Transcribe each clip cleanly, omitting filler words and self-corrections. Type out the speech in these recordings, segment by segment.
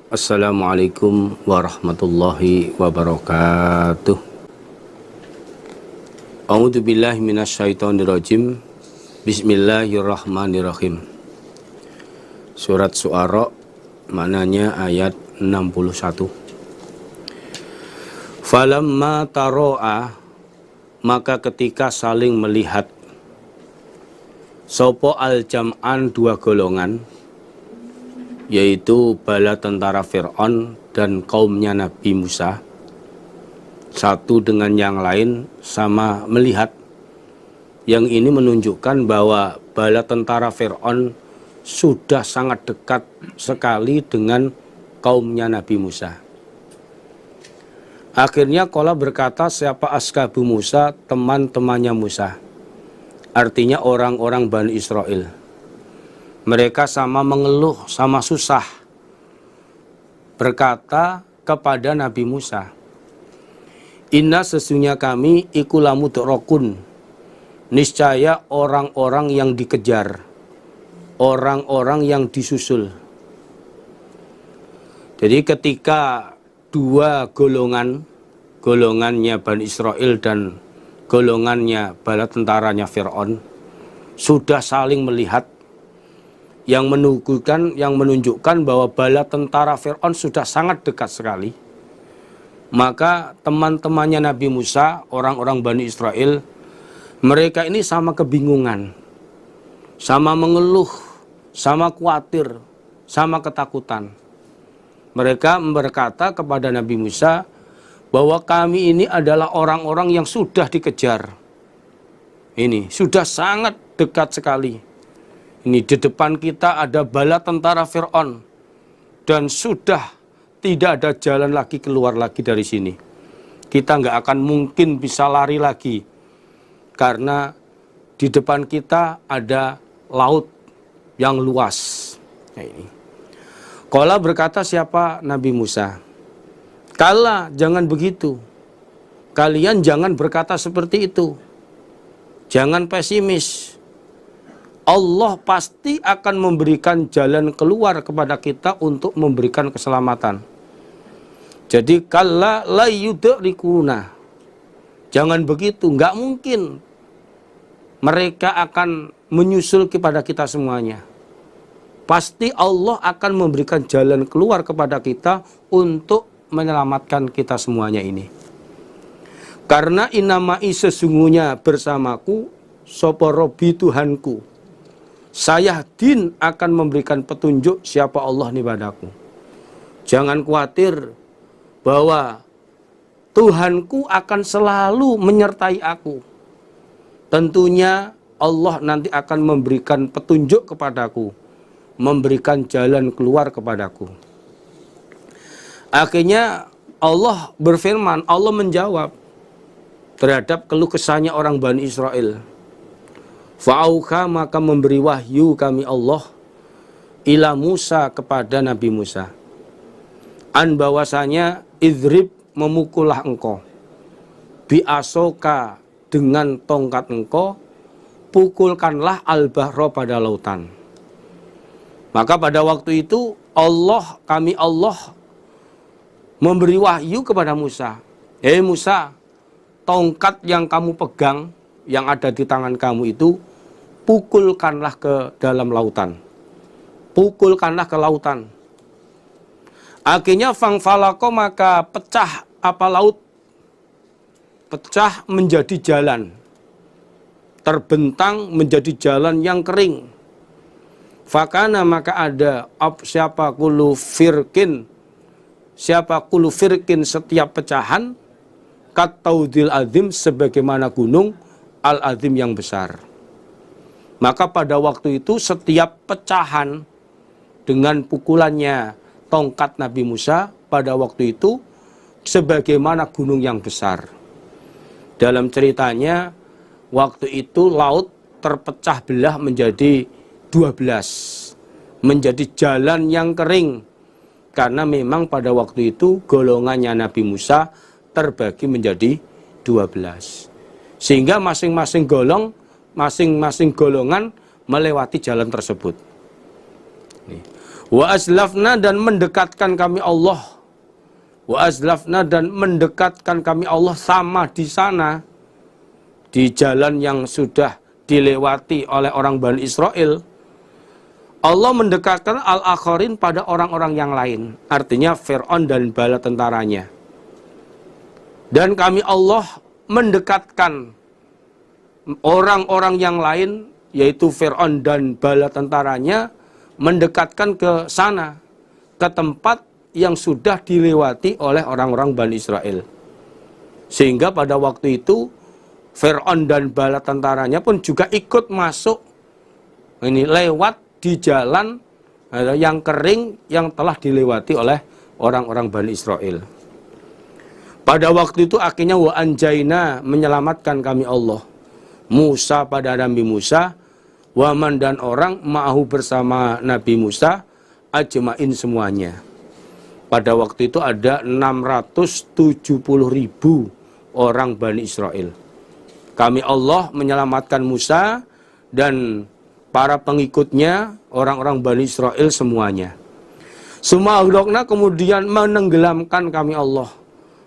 Assalamualaikum warahmatullahi wabarakatuh. A'udzu billahi minasyaitonir rajim. Bismillahirrahmanirrahim. Surat Syu'ara, maknanya ayat 61. Falamma taro'a, maka ketika saling melihat sopo al-jam'an, dua golongan, yaitu bala tentara Fir'aun dan kaumnya Nabi Musa, satu dengan yang lain sama melihat. Yang ini menunjukkan bahwa bala tentara Fir'aun sudah sangat dekat sekali dengan kaumnya Nabi Musa. Akhirnya qala berkata siapa ashabu Musa, teman-temannya Musa, artinya orang-orang Bani Israel. Mereka sama mengeluh, sama susah, berkata kepada Nabi Musa, inna sesungguhnya kami ikulamu dorokun, niscaya orang-orang yang dikejar, orang-orang yang disusul. Jadi ketika dua golongan, golongannya Bani Israel dan golongannya bala tentaranya Fir'aun sudah saling melihat, yang menunjukkan bahwa bala tentara Fir'aun sudah sangat dekat sekali, maka teman-temannya Nabi Musa, orang-orang Bani Israel, mereka ini sama kebingungan, sama mengeluh, sama khawatir, sama ketakutan. Mereka berkata kepada Nabi Musa bahwa kami ini adalah orang-orang yang sudah dikejar. Ini sudah sangat dekat sekali. Ini di depan kita ada bala tentara Fir'aun dan sudah tidak ada jalan lagi keluar lagi dari sini. Kita nggak akan mungkin bisa lari lagi karena di depan kita ada laut yang luas. Nah, ini. Qala berkata siapa Nabi Musa, kala jangan begitu. Kalian jangan berkata seperti itu. Jangan pesimis. Allah pasti akan memberikan jalan keluar kepada kita untuk memberikan keselamatan. Jadi kalla la yudrikuna. Jangan begitu, nggak mungkin mereka akan menyusul kepada kita semuanya. Pasti Allah akan memberikan jalan keluar kepada kita untuk menyelamatkan kita semuanya ini. Karena inamai sesungguhnya bersamaku sapa Robbi Tuhanku, saya din akan memberikan petunjuk siapa Allah nih padaku. Jangan khawatir bahwa Tuhanku akan selalu menyertai aku. Tentunya Allah nanti akan memberikan petunjuk kepadaku, memberikan jalan keluar kepadaku. Akhirnya Allah berfirman, Allah menjawab terhadap keluh kesahnya orang Bani Israel. Fa'auha, maka memberi wahyu kami Allah ila Musa, kepada Nabi Musa, an bahwasanya idrib, memukullah engkau, biasoka, dengan tongkat engkau, pukulkanlah al-bahra, pada lautan. Maka pada waktu itu kami Allah memberi wahyu kepada Musa, hei Musa, tongkat yang kamu pegang, yang ada di tangan kamu itu, pukulkanlah ke dalam lautan. Pukulkanlah ke lautan. Akhirnya fangfalako, maka pecah apa laut? Pecah menjadi jalan. Terbentang menjadi jalan yang kering. Fakana, maka ada siapa kulu firkin setiap pecahan, kataudil azim, sebagaimana gunung al-azim yang besar. Maka pada waktu itu setiap pecahan dengan pukulannya tongkat Nabi Musa pada waktu itu sebagaimana gunung yang besar. Dalam ceritanya waktu itu laut terpecah belah menjadi 12, menjadi jalan yang kering, karena memang pada waktu itu golongannya Nabi Musa terbagi menjadi 12. Sehingga masing-masing golongan melewati jalan tersebut. Wa azlafna dan mendekatkan kami Allah. Wa azlafna dan mendekatkan kami Allah sama di sana, di jalan yang sudah dilewati oleh orang Bani Israel. Allah mendekatkan al-akharin pada orang-orang yang lain. Artinya Fir'aun dan bala tentaranya. Dan kami Allah mendekatkan orang-orang yang lain, yaitu Fir'aun dan bala tentaranya, mendekatkan ke sana, ke tempat yang sudah dilewati oleh orang-orang Bani Israel. Sehingga pada waktu itu Fir'aun dan bala tentaranya pun juga ikut masuk, ini lewat di jalan yang kering yang telah dilewati oleh orang-orang Bani Israel. Pada waktu itu akhirnya wa anjaina, menyelamatkan kami Allah, Musa pada Nabi Musa, waman dan orang ma'ahu bersama Nabi Musa, ajmain semuanya. Pada waktu itu ada 670.000 orang Bani Israel. Kami Allah menyelamatkan Musa dan para pengikutnya, orang-orang Bani Israel semuanya. Summa aghraqna, kemudian menenggelamkan kami Allah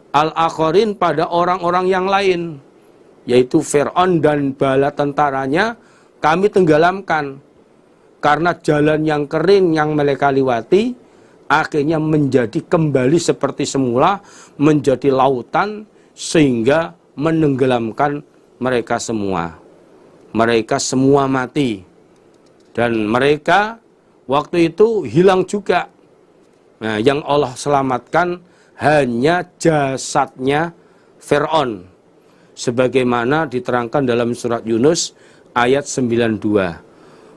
al-akharin pada orang-orang yang lain, yaitu Fir'aun dan bala tentaranya kami tenggelamkan. Karena jalan yang kering yang mereka lewati akhirnya menjadi kembali seperti semula, menjadi lautan, sehingga menenggelamkan mereka semua. Mereka semua mati. Dan mereka waktu itu hilang juga. Nah, yang Allah selamatkan hanya jasadnya Fir'aun. Sebagaimana diterangkan dalam surat Yunus ayat 92.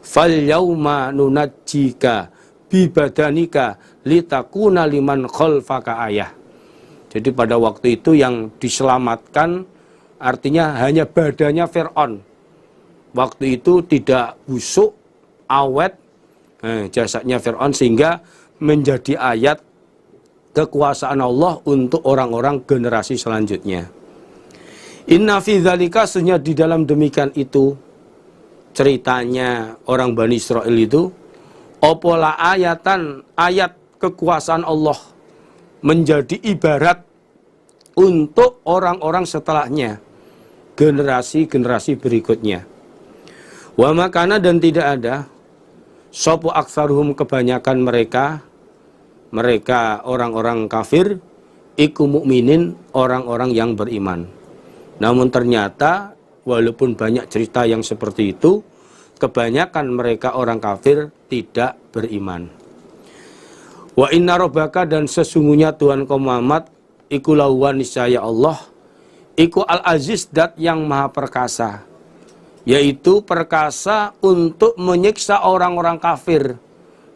Fal yauma nunajjika bibadanika litakuna liman khalfaka ayah. Jadi pada waktu itu yang diselamatkan artinya hanya badannya Fir'aun. Waktu itu tidak busuk, awet jasadnya Fir'aun, sehingga menjadi ayat kekuasaan Allah untuk orang-orang generasi selanjutnya. Inna fi dzalika, sesungguhnya di dalam demikian itu, ceritanya orang Bani Israel itu, opola ayatan, ayat kekuasaan Allah menjadi ibarat untuk orang-orang setelahnya, generasi-generasi berikutnya. Wa makana, dan tidak ada sopo aksaruhum, kebanyakan mereka orang-orang kafir, iku mukminin, orang-orang yang beriman. Namun ternyata walaupun banyak cerita yang seperti itu, kebanyakan mereka orang kafir tidak beriman. Wa inna rabbaka, dan sesungguhnya Tuhan kau Muhammad, iku lawan niscaya Allah, iku al-aziz, dat yang maha perkasa, yaitu perkasa untuk menyiksa orang-orang kafir.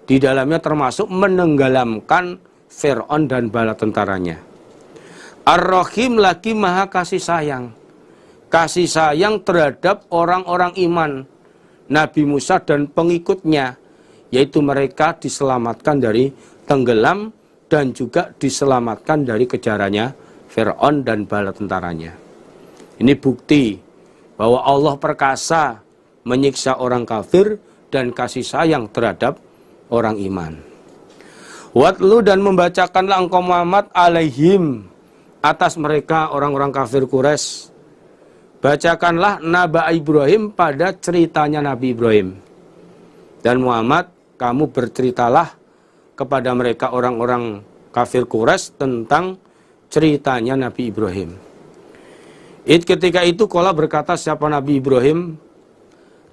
Di dalamnya termasuk menenggelamkan Fir'aun dan bala tentaranya. Ar-Rahim, lagi maha kasih sayang. Kasih sayang terhadap orang-orang iman, Nabi Musa dan pengikutnya, yaitu mereka diselamatkan dari tenggelam dan juga diselamatkan dari kejarannya Fir'aun dan bala tentaranya. Ini bukti bahwa Allah perkasa menyiksa orang kafir dan kasih sayang terhadap orang iman. Watlu, dan membacakanlah engkau Muhammad alaihim, atas mereka orang-orang kafir Quraisy, bacakanlah Naba Ibrahim, pada ceritanya Nabi Ibrahim. Dan Muhammad, kamu berceritalah kepada mereka orang-orang kafir Quraisy tentang ceritanya Nabi Ibrahim. Ketika itu kala berkata siapa Nabi Ibrahim,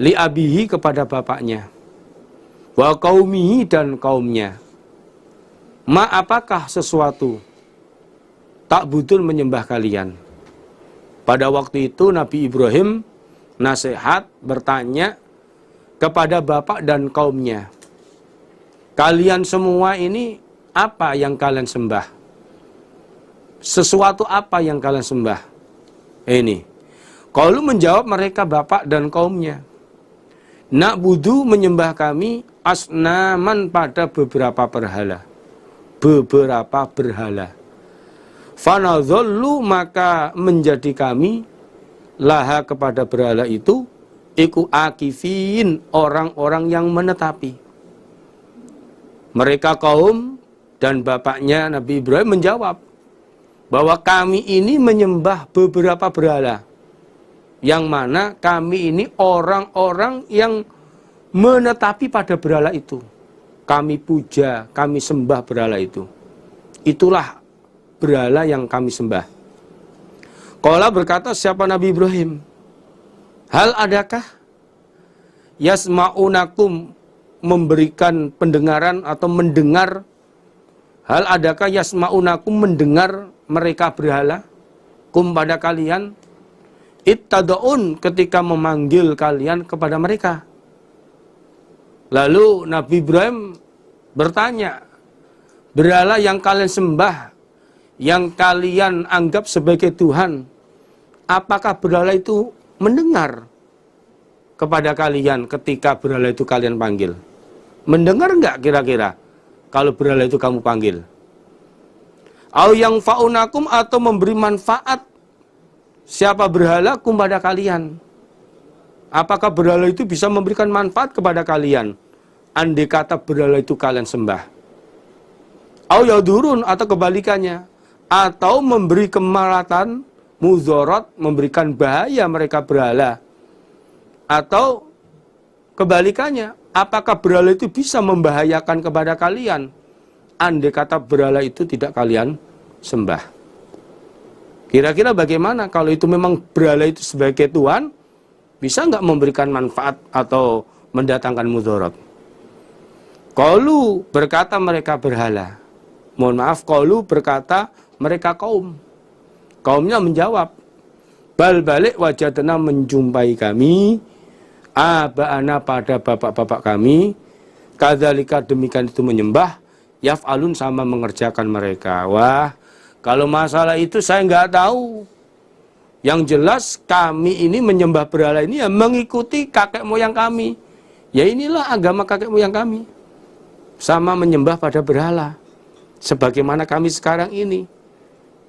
li abihi, kepada bapaknya, wa qaumihi, dan kaumnya, ma, apakah sesuatu tak budul menyembah kalian. Pada waktu itu Nabi Ibrahim nasihat, bertanya kepada bapak dan kaumnya, kalian semua ini apa yang kalian sembah? Sesuatu apa yang kalian sembah? Ini kalau menjawab mereka bapak dan kaumnya, nak budu, menyembah kami, asnaman, pada beberapa berhala. Fanadhallu, maka menjadi kami, laha, kepada berhala itu, iku akifin, orang-orang yang menetapi. Mereka kaum dan bapaknya Nabi Ibrahim menjawab bahwa kami ini menyembah beberapa berhala, yang mana kami ini orang-orang yang menetapi pada berhala itu. Kami puja, kami sembah berhala itu. Itulah berhala yang kami sembah. Qala berkata siapa Nabi Ibrahim, hal adakah yasma'unakum memberikan pendengaran atau mendengar, hal adakah yasma'unakum mendengar mereka berhala, kum pada kalian, ittada'un ketika memanggil kalian kepada mereka. Lalu Nabi Ibrahim bertanya, berhala yang kalian sembah, yang kalian anggap sebagai Tuhan, apakah berhala itu mendengar kepada kalian ketika berhala itu kalian panggil? Mendengar enggak kira-kira kalau berhala itu kamu panggil? Au yang fa'unakum atau memberi manfaat siapa berhala kum pada kalian? Apakah berhala itu bisa memberikan manfaat kepada kalian? Andai kata berhala itu kalian sembah. Au yadurun atau kebalikannya, atau memberi kemalatan, mudarat, memberikan bahaya mereka berhala. Atau kebalikannya, apakah berhala itu bisa membahayakan kepada kalian? Andai kata berhala itu tidak kalian sembah. Kira-kira bagaimana kalau itu memang berhala itu sebagai Tuhan, bisa nggak memberikan manfaat atau mendatangkan mudarat? Qalu berkata mereka berhala. Mohon maaf, qalu berkata mereka kaum. Kaumnya menjawab, bal balik wajadna menjumpai kami, aba'ana pada bapak-bapak kami, kadzalika demikian itu menyembah, yaf'alun sama mengerjakan mereka. Wah, kalau masalah itu saya nggak tahu. Yang jelas kami ini menyembah berhala ini ya mengikuti kakek moyang kami. Ya inilah agama kakek moyang kami. Sama menyembah pada berhala. Sebagaimana kami sekarang ini.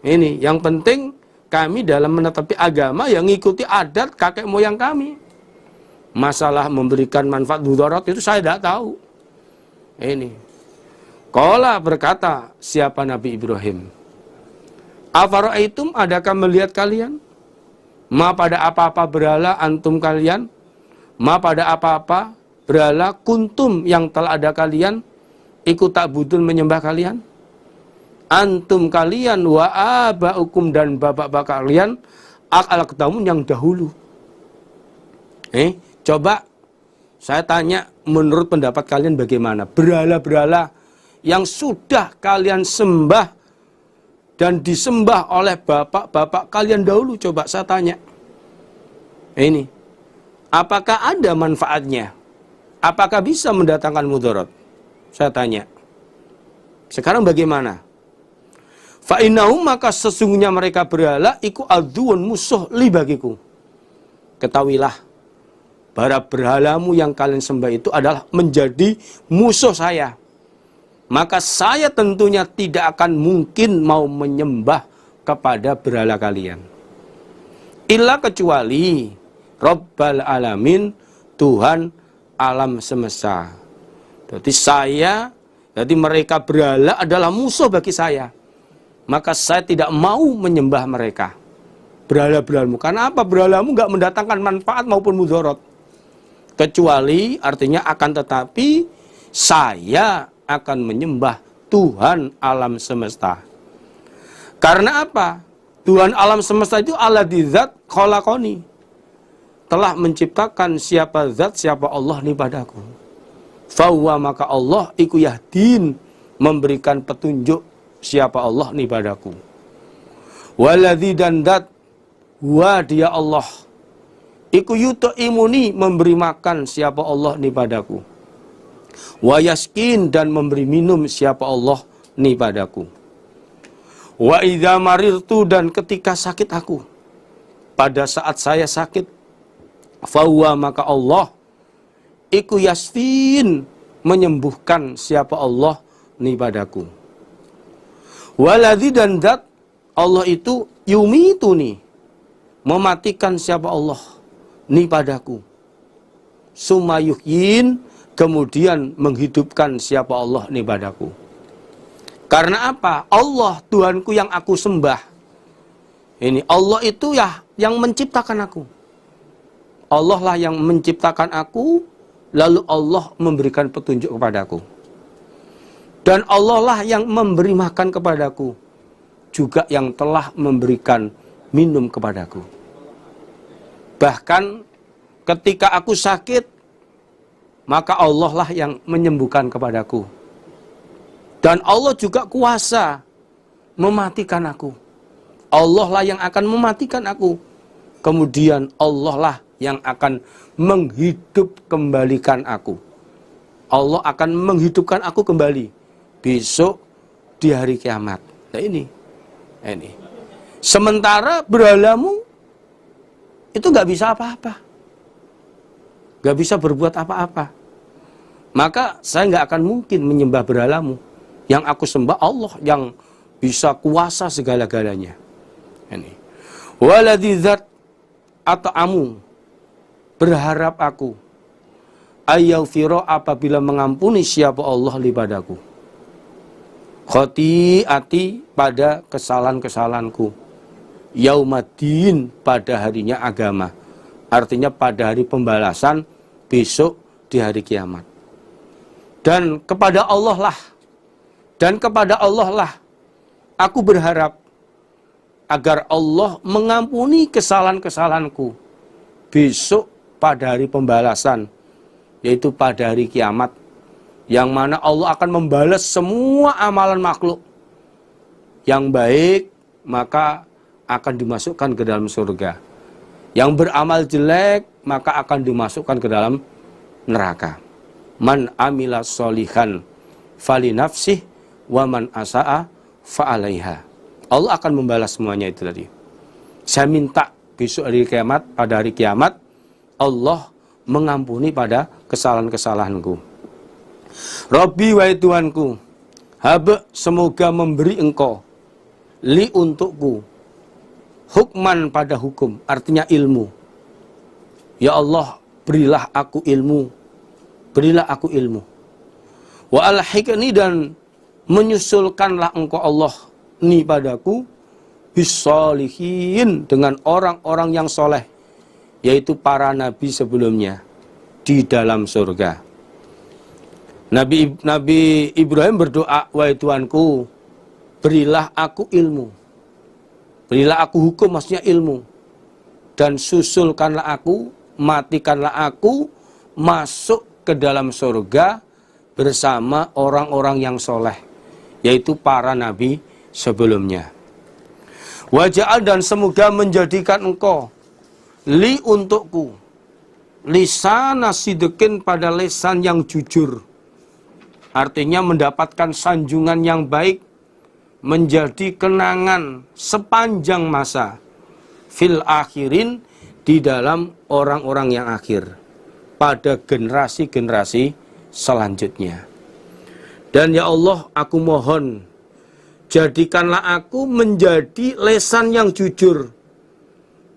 Ini, yang penting kami dalam menetapi agama yang mengikuti adat kakek moyang kami. Masalah memberikan manfaat mudarat itu saya tidak tahu. Ini. Qala berkata siapa Nabi Ibrahim, afara'aitum adakah melihat kalian? Ma pada apa-apa berhala antum kalian? Ma pada apa-apa berhala kuntum yang telah ada kalian? Ikut tak budun menyembah kalian? Antum kalian wa aba'ukum dan bapak-bapak kalian al-aqdamun yang dahulu. Coba saya tanya menurut pendapat kalian bagaimana? Berhala-berhala yang sudah kalian sembah dan disembah oleh bapak-bapak kalian dahulu, coba saya tanya. Ini, apakah ada manfaatnya? Apakah bisa mendatangkan mudarat? Saya tanya. Sekarang bagaimana? Fa'inahum maka sesungguhnya mereka berhala iku aduun musuh li bagiku. Ketahuilah, para berhalamu yang kalian sembah itu adalah menjadi musuh saya. Maka saya tentunya tidak akan mungkin mau menyembah kepada berhala kalian. Illa kecuali Rabbal Alamin, Tuhan alam semesta. Jadi mereka berhala adalah musuh bagi saya. Maka saya tidak mau menyembah mereka. Berhala-berhalamu. Karena apa? Berhalamu nggak mendatangkan manfaat maupun mudarat. Kecuali artinya akan tetapi saya akan menyembah Tuhan alam semesta. Karena apa? Tuhan alam semesta itu alladzi zat khalaqani. Telah menciptakan siapa zat, siapa Allah ni padaku. Fahuwa maka Allah iku yahdin, memberikan petunjuk siapa Allah ni padaku. Waladzi dan zat wa dia Allah iku yut'imuni, memberi makan siapa Allah ni padaku. Wa yaskin dan memberi minum siapa Allah ni padaku. Wa idza marirtu dan ketika sakit aku, pada saat saya sakit, fahuwa maka Allah iku yasfin, menyembuhkan siapa Allah ni padaku. Waladzi dan zat Allah itu yumituni, mematikan siapa Allah ni padaku. Sumayuhyin kemudian menghidupkan siapa Allah ini padaku. Karena apa? Allah Tuhanku yang aku sembah. Ini Allah itu ya yang menciptakan aku. Allah lah yang menciptakan aku, lalu Allah memberikan petunjuk kepadaku. Dan Allah lah yang memberi makan kepadaku, juga yang telah memberikan minum kepadaku. Bahkan ketika aku sakit, maka Allah lah yang menyembuhkan kepadaku. Dan Allah juga kuasa mematikan aku. Allah lah yang akan mematikan aku. Kemudian Allah lah yang akan menghidup kembalikan aku. Allah akan menghidupkan aku kembali besok di hari kiamat. Nah ini. Sementara berhalamu itu nggak bisa apa-apa. Nggak bisa berbuat apa-apa. Maka saya nggak akan mungkin menyembah berhalamu. Yang aku sembah Allah yang bisa kuasa segala-galanya. Ini. Waladzat ata'amu, berharap aku ayaghfira, apabila mengampuni siapa Allah li padaku, khotiati, pada kesalahan-kesalahanku, yaumaddin, pada harinya agama, artinya pada hari pembalasan besok di hari kiamat. Dan kepada Allah lah aku berharap agar Allah mengampuni kesalahan-kesalahanku besok pada hari pembalasan, yaitu pada hari kiamat, yang mana Allah akan membalas semua amalan makhluk. Yang baik maka akan dimasukkan ke dalam surga, yang beramal jelek maka akan dimasukkan ke dalam neraka. Man amila sholihan fali nafsih wa man asa'a fa'alaiha. Allah akan membalas semuanya itu tadi. Saya minta besok hari kiamat, pada hari kiamat, Allah mengampuni pada kesalahan-kesalahanku. Rabbi wahai Tuhanku, hab, semoga memberi engkau, li untukku, hukman pada hukum, artinya ilmu. Ya Allah, berilah aku ilmu. Berilah aku ilmu. Wa alhiqni, dan menyusulkanlah engkau Allah ni padaku bisolihin, dengan orang-orang yang soleh, yaitu para nabi sebelumnya di dalam surga. Nabi Ibrahim berdoa, wahai Tuhanku, berilah aku ilmu. Berilah aku hukum, maksudnya ilmu. Dan susulkanlah aku, matikanlah aku, masuk ke dalam surga bersama orang-orang yang soleh, yaitu para nabi sebelumnya. Waja'al, dan semoga menjadikan engkau li untukku lisana sidqin, pada lisan yang jujur, artinya mendapatkan sanjungan yang baik, menjadi kenangan sepanjang masa, fil akhirin, di dalam orang-orang yang akhir, pada generasi-generasi selanjutnya. Dan ya Allah, aku mohon, jadikanlah aku menjadi lesan yang jujur,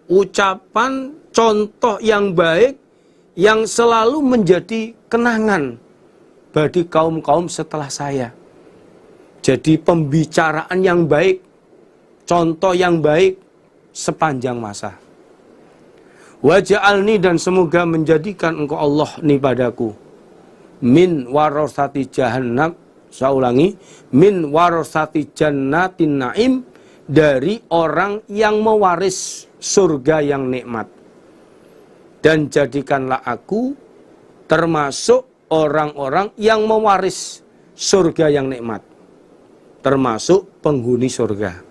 ucapan contoh yang baik, yang selalu menjadi kenangan bagi kaum-kaum setelah saya. Jadi pembicaraan yang baik, contoh yang baik sepanjang masa. Waj'alni, dan semoga menjadikan engkau Allah ni padaku, min warasati jahannam, saya ulangi, min warasati jannatin naim, dari orang yang mewaris surga yang nikmat. Dan jadikanlah aku termasuk orang-orang yang mewaris surga yang nikmat, termasuk penghuni surga.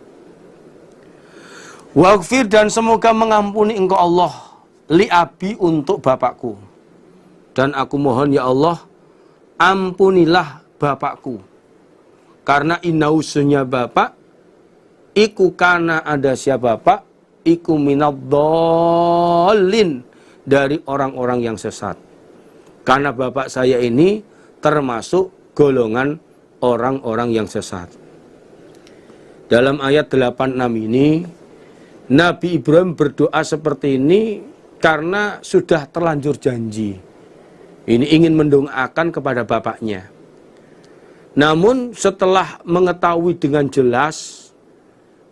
Waghfir, dan semoga mengampuni engkau Allah li abi, untuk bapakku. Dan aku mohon ya Allah, ampunilah bapakku, karena inausunya bapak iku, kana ada siapa bapak iku minadhdallin, dari orang-orang yang sesat. Karena bapak saya ini termasuk golongan orang-orang yang sesat. Dalam ayat 86 ini, Nabi Ibrahim berdoa seperti ini karena sudah terlanjur janji. Ini ingin mendoakan kepada bapaknya. Namun setelah mengetahui dengan jelas,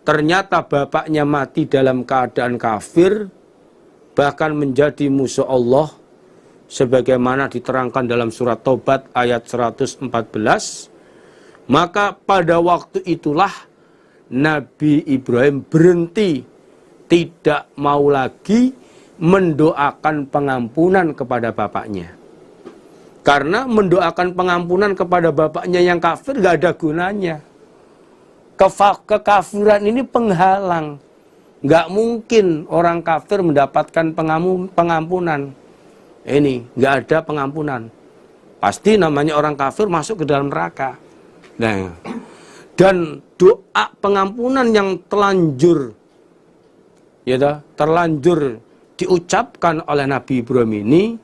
ternyata bapaknya mati dalam keadaan kafir, bahkan menjadi musuh Allah, sebagaimana diterangkan dalam surat Tobat ayat 114, maka pada waktu itulah Nabi Ibrahim berhenti, tidak mau lagi mendoakan pengampunan kepada bapaknya. Karena mendoakan pengampunan kepada bapaknya yang kafir gak ada gunanya. Kekafiran ini penghalang. Gak mungkin orang kafir mendapatkan pengampunan. Ini gak ada pengampunan. Pasti namanya orang kafir masuk ke dalam neraka. Nah, dan doa pengampunan yang terlanjur diucapkan oleh Nabi Ibrahim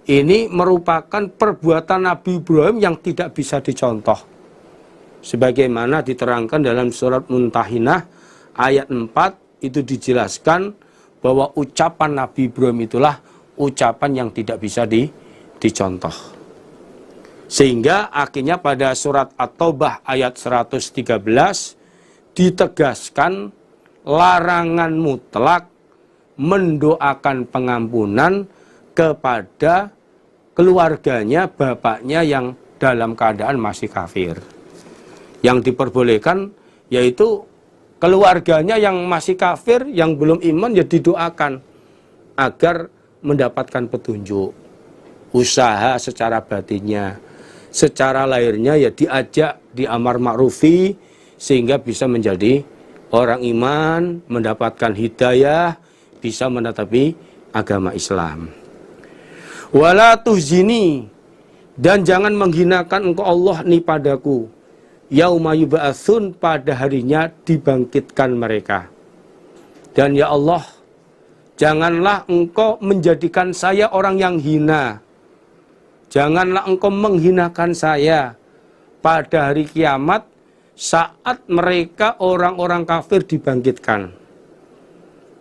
ini merupakan perbuatan Nabi Ibrahim yang tidak bisa dicontoh. Sebagaimana diterangkan dalam surat Muntahinah ayat 4, itu dijelaskan bahwa ucapan Nabi Ibrahim itulah ucapan yang tidak bisa dicontoh. Sehingga akhirnya pada surat At-Taubah ayat 113 ditegaskan larangan mutlak mendoakan pengampunan kepada keluarganya, bapaknya yang dalam keadaan masih kafir. Yang diperbolehkan yaitu keluarganya yang masih kafir, yang belum iman, ya didoakan agar mendapatkan petunjuk. Usaha secara batinnya, secara lahirnya ya diajak, diamar ma'rufi, sehingga bisa menjadi orang iman, mendapatkan hidayah, bisa menetapi agama Islam. Wala tuhzini, dan jangan menghinakan engkau Allah ni padaku, yauma yub'atsun, pada harinya dibangkitkan mereka. Dan ya Allah, janganlah engkau menjadikan saya orang yang hina. Janganlah engkau menghinakan saya pada hari kiamat saat mereka orang-orang kafir dibangkitkan.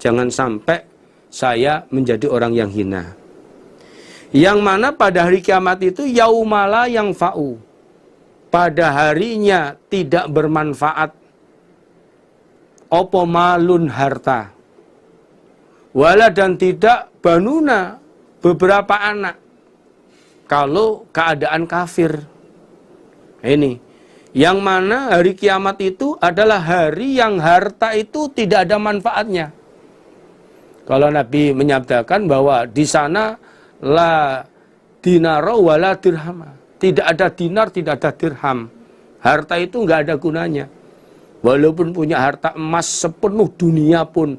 Jangan sampai saya menjadi orang yang hina. Yang mana pada hari kiamat itu yaumala yang fa'u, pada harinya tidak bermanfaat opo malun harta, wala dan tidak banuna beberapa anak, kalau keadaan kafir. Ini yang mana hari kiamat itu adalah hari yang harta itu tidak ada manfaatnya. Kalau Nabi menyabdakan bahwa di sana la dinaro wala dirham, tidak ada dinar, tidak ada dirham. Harta itu nggak ada gunanya. Walaupun punya harta emas sepenuh dunia pun,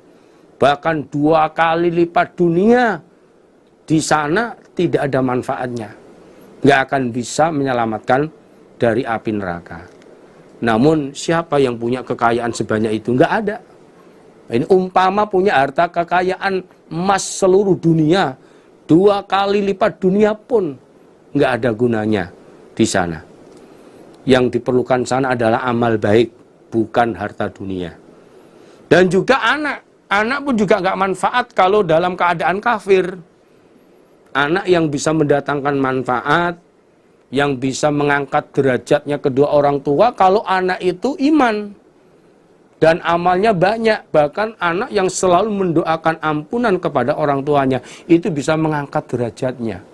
bahkan 2 kali lipat dunia, di sana tidak ada manfaatnya. Nggak akan bisa menyelamatkan dari api neraka. Namun siapa yang punya kekayaan sebanyak itu? Nggak ada. Ini umpama punya harta kekayaan emas seluruh dunia, 2 kali lipat dunia pun nggak ada gunanya di sana. Yang diperlukan sana adalah amal baik, bukan harta dunia. Dan juga anak pun juga nggak manfaat kalau dalam keadaan kafir. Anak yang bisa mendatangkan manfaat, yang bisa mengangkat derajatnya kedua orang tua, kalau anak itu iman dan amalnya banyak. Bahkan anak yang selalu mendoakan ampunan kepada orang tuanya, itu bisa mengangkat derajatnya.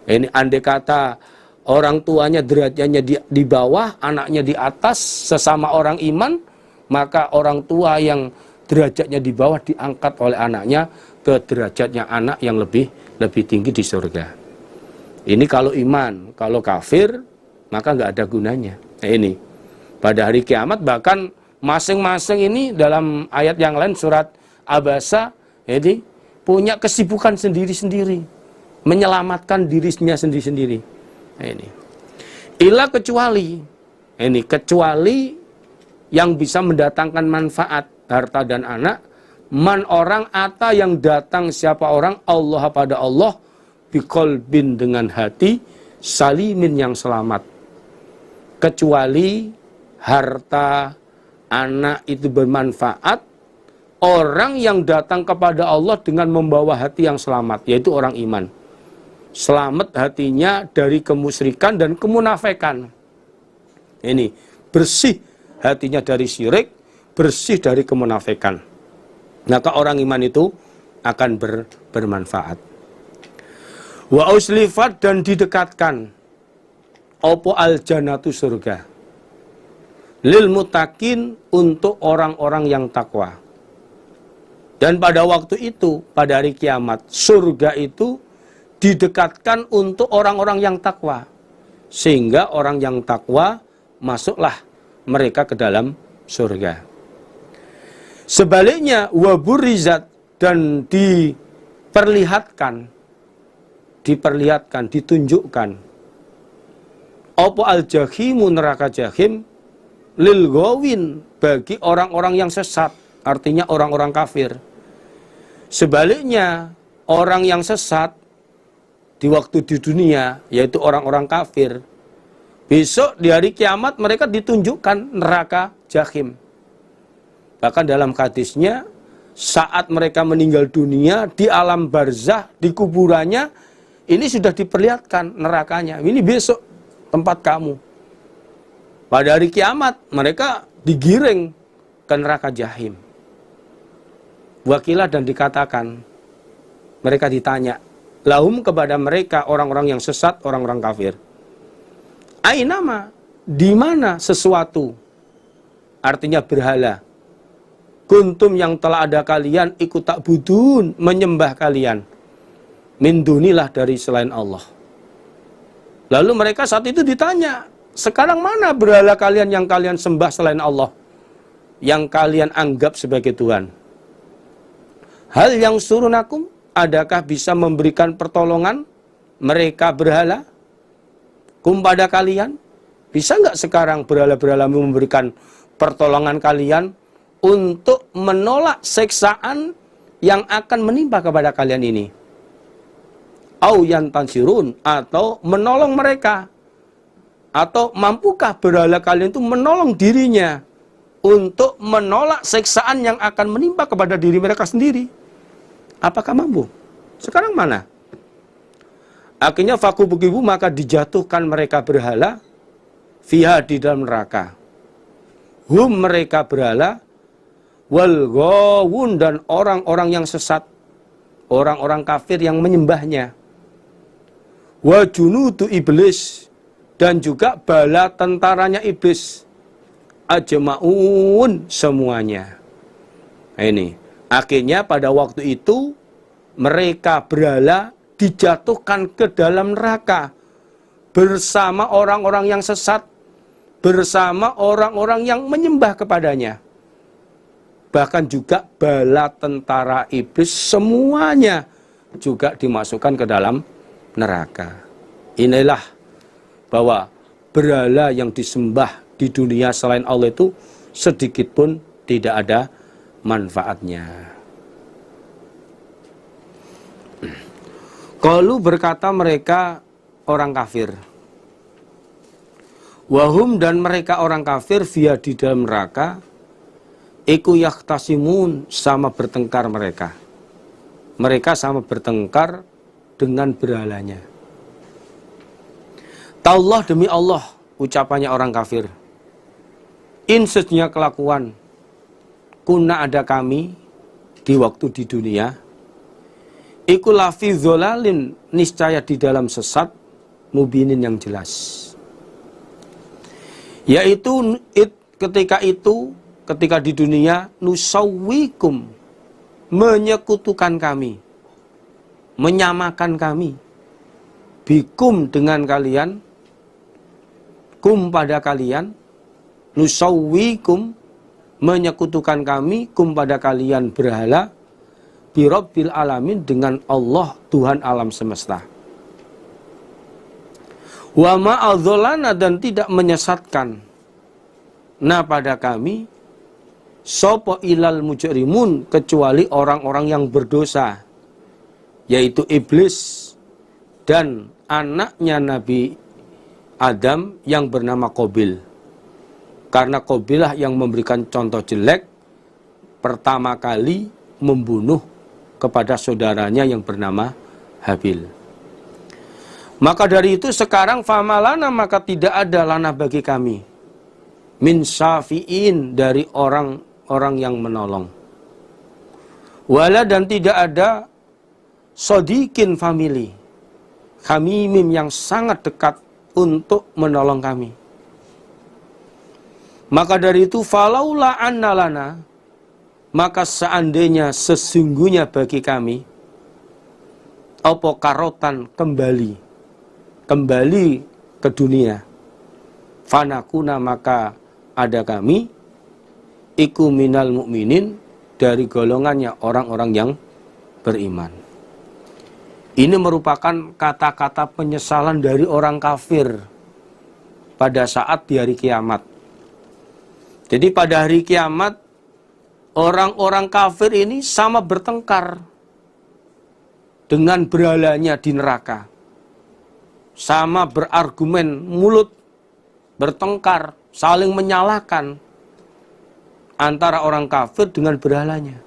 Ini andai kata orang tuanya derajatnya di bawah, anaknya di atas, sesama orang iman, maka orang tua yang derajatnya di bawah diangkat oleh anaknya ke derajatnya anak yang lebih tinggi di surga. Ini kalau iman, kalau kafir maka nggak ada gunanya. Nah, ini pada hari kiamat bahkan masing-masing ini dalam ayat yang lain surat Abasa, jadi punya kesibukan sendiri-sendiri, menyelamatkan dirinya sendiri-sendiri. Nah, ini ila kecuali yang bisa mendatangkan manfaat harta dan anak, man orang ata yang datang siapa orang Allah pada Allah biqalbin dengan hati salimin yang selamat. Kecuali harta anak itu bermanfaat, orang yang datang kepada Allah dengan membawa hati yang selamat, yaitu orang iman. selamat hatinya dari kemusyrikan dan kemunafikan. Ini bersih hatinya dari syirik, bersih dari kemunafikan. Maka orang iman itu akan bermanfaat. Wa uslifat, dan didekatkan opo al jannatu, surga, lil mutakin, untuk orang-orang yang takwa. Dan pada waktu itu, pada hari kiamat, surga itu didekatkan untuk orang-orang yang takwa. Sehingga orang yang takwa masuklah mereka ke dalam surga. Sebaliknya, waburizat, dan diperlihatkan, ditunjukkan opo al-jahimu, neraka jahim, lil gawin, bagi orang-orang yang sesat, artinya orang-orang kafir. Sebaliknya, orang yang sesat di waktu di dunia, yaitu orang-orang kafir, besok di hari kiamat mereka ditunjukkan neraka jahim. Bahkan dalam hadisnya, saat mereka meninggal dunia di alam barzah, di kuburannya, ini sudah diperlihatkan nerakanya. Ini besok tempat kamu. Pada hari kiamat mereka digiring ke neraka jahim. Wakilah, dan dikatakan, mereka ditanya, lahum, kepada mereka orang-orang yang sesat, orang-orang kafir, ainama, di mana sesuatu, artinya berhala, kuntum, yang telah ada kalian, ikut tak budun, menyembah kalian, min dunilah, dari selain Allah. Lalu mereka saat itu ditanya, sekarang mana berhala kalian yang kalian sembah selain Allah, yang kalian anggap sebagai Tuhan? Hal yang surunakum, adakah bisa memberikan pertolongan mereka berhala pada kalian? Bisa nggak sekarang berhala-berhala memberikan pertolongan kalian untuk menolak siksaan yang akan menimpa kepada kalian ini? Au yantansirun, atau menolong mereka, atau mampukah berhala kalian itu menolong dirinya untuk menolak siksaan yang akan menimpa kepada diri mereka sendiri? Apakah mampu? Sekarang mana? Akhirnya fakubukibu, maka dijatuhkan mereka berhala, fiha, di dalam neraka. Hum, mereka berhala, wal ghawun, dan orang-orang yang sesat, orang-orang kafir yang menyembahnya. Wa junudu iblis, dan juga bala tentaranya iblis, ajma'un, semuanya. Nah, ini akhirnya pada waktu itu mereka berhala dijatuhkan ke dalam neraka bersama orang-orang yang sesat, bersama orang-orang yang menyembah kepadanya. Bahkan juga bala tentara iblis, semuanya juga dimasukkan ke dalam neraka. Inilah bahwa berhala yang disembah di dunia selain Allah itu sedikit pun tidak ada manfaatnya. Qalu, berkata mereka orang kafir, wahum, dan mereka orang kafir, via, di dalam neraka, iku yahtasimun, sama bertengkar mereka. Mereka sama bertengkar dengan berhalanya. Tallah, demi Allah, ucapannya orang kafir, in, sesungguhnya kelakuan, kuna, ada kami di waktu di dunia, iku lafi dzolalin, niscaya di dalam sesat, mubinin, yang jelas. Yaitu ketika di dunia, nusawwikum, menyekutukan kami, menyamakan kami, bikum, dengan kalian, kum, pada kalian, nusawwikum, menyekutukan kami, kum, pada kalian berhala, birabbil alamin, dengan Allah, Tuhan alam semesta. Wa ma'adzolana, dan tidak menyesatkan, nah, pada kami, sopo ilal mujrimun, kecuali orang-orang yang berdosa, yaitu iblis dan anaknya Nabi Adam yang bernama Qabil. Karena Qabilah yang memberikan contoh jelek pertama kali membunuh kepada saudaranya yang bernama Habil. Maka dari itu sekarang famalana, maka tidak ada lana bagi kami min syafi'in, dari orang-orang yang menolong. Wala, dan tidak ada sodikin family, hamimim, yang sangat dekat untuk menolong kami. Maka dari itu falaula annalana, maka seandainya sesungguhnya bagi kami apa karotan, kembali ke dunia, fanakuna, maka ada kami iku minal mukminin, dari golongannya orang-orang yang beriman. Ini merupakan kata-kata penyesalan dari orang kafir pada saat di hari kiamat. Jadi pada hari kiamat orang-orang kafir ini sama bertengkar dengan berhalanya di neraka. Sama berargumen mulut, bertengkar, saling menyalahkan antara orang kafir dengan berhalanya.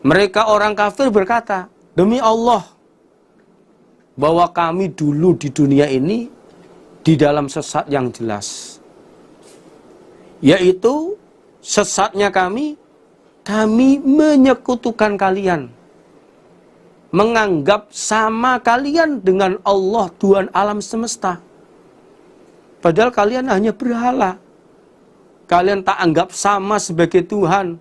Mereka orang kafir berkata, demi Allah, bahwa kami dulu di dunia ini di dalam sesat yang jelas. Yaitu sesatnya kami menyekutukan kalian, menganggap sama kalian dengan Allah, Tuhan alam semesta. Padahal kalian hanya berhala. Kalian tak anggap sama sebagai Tuhan.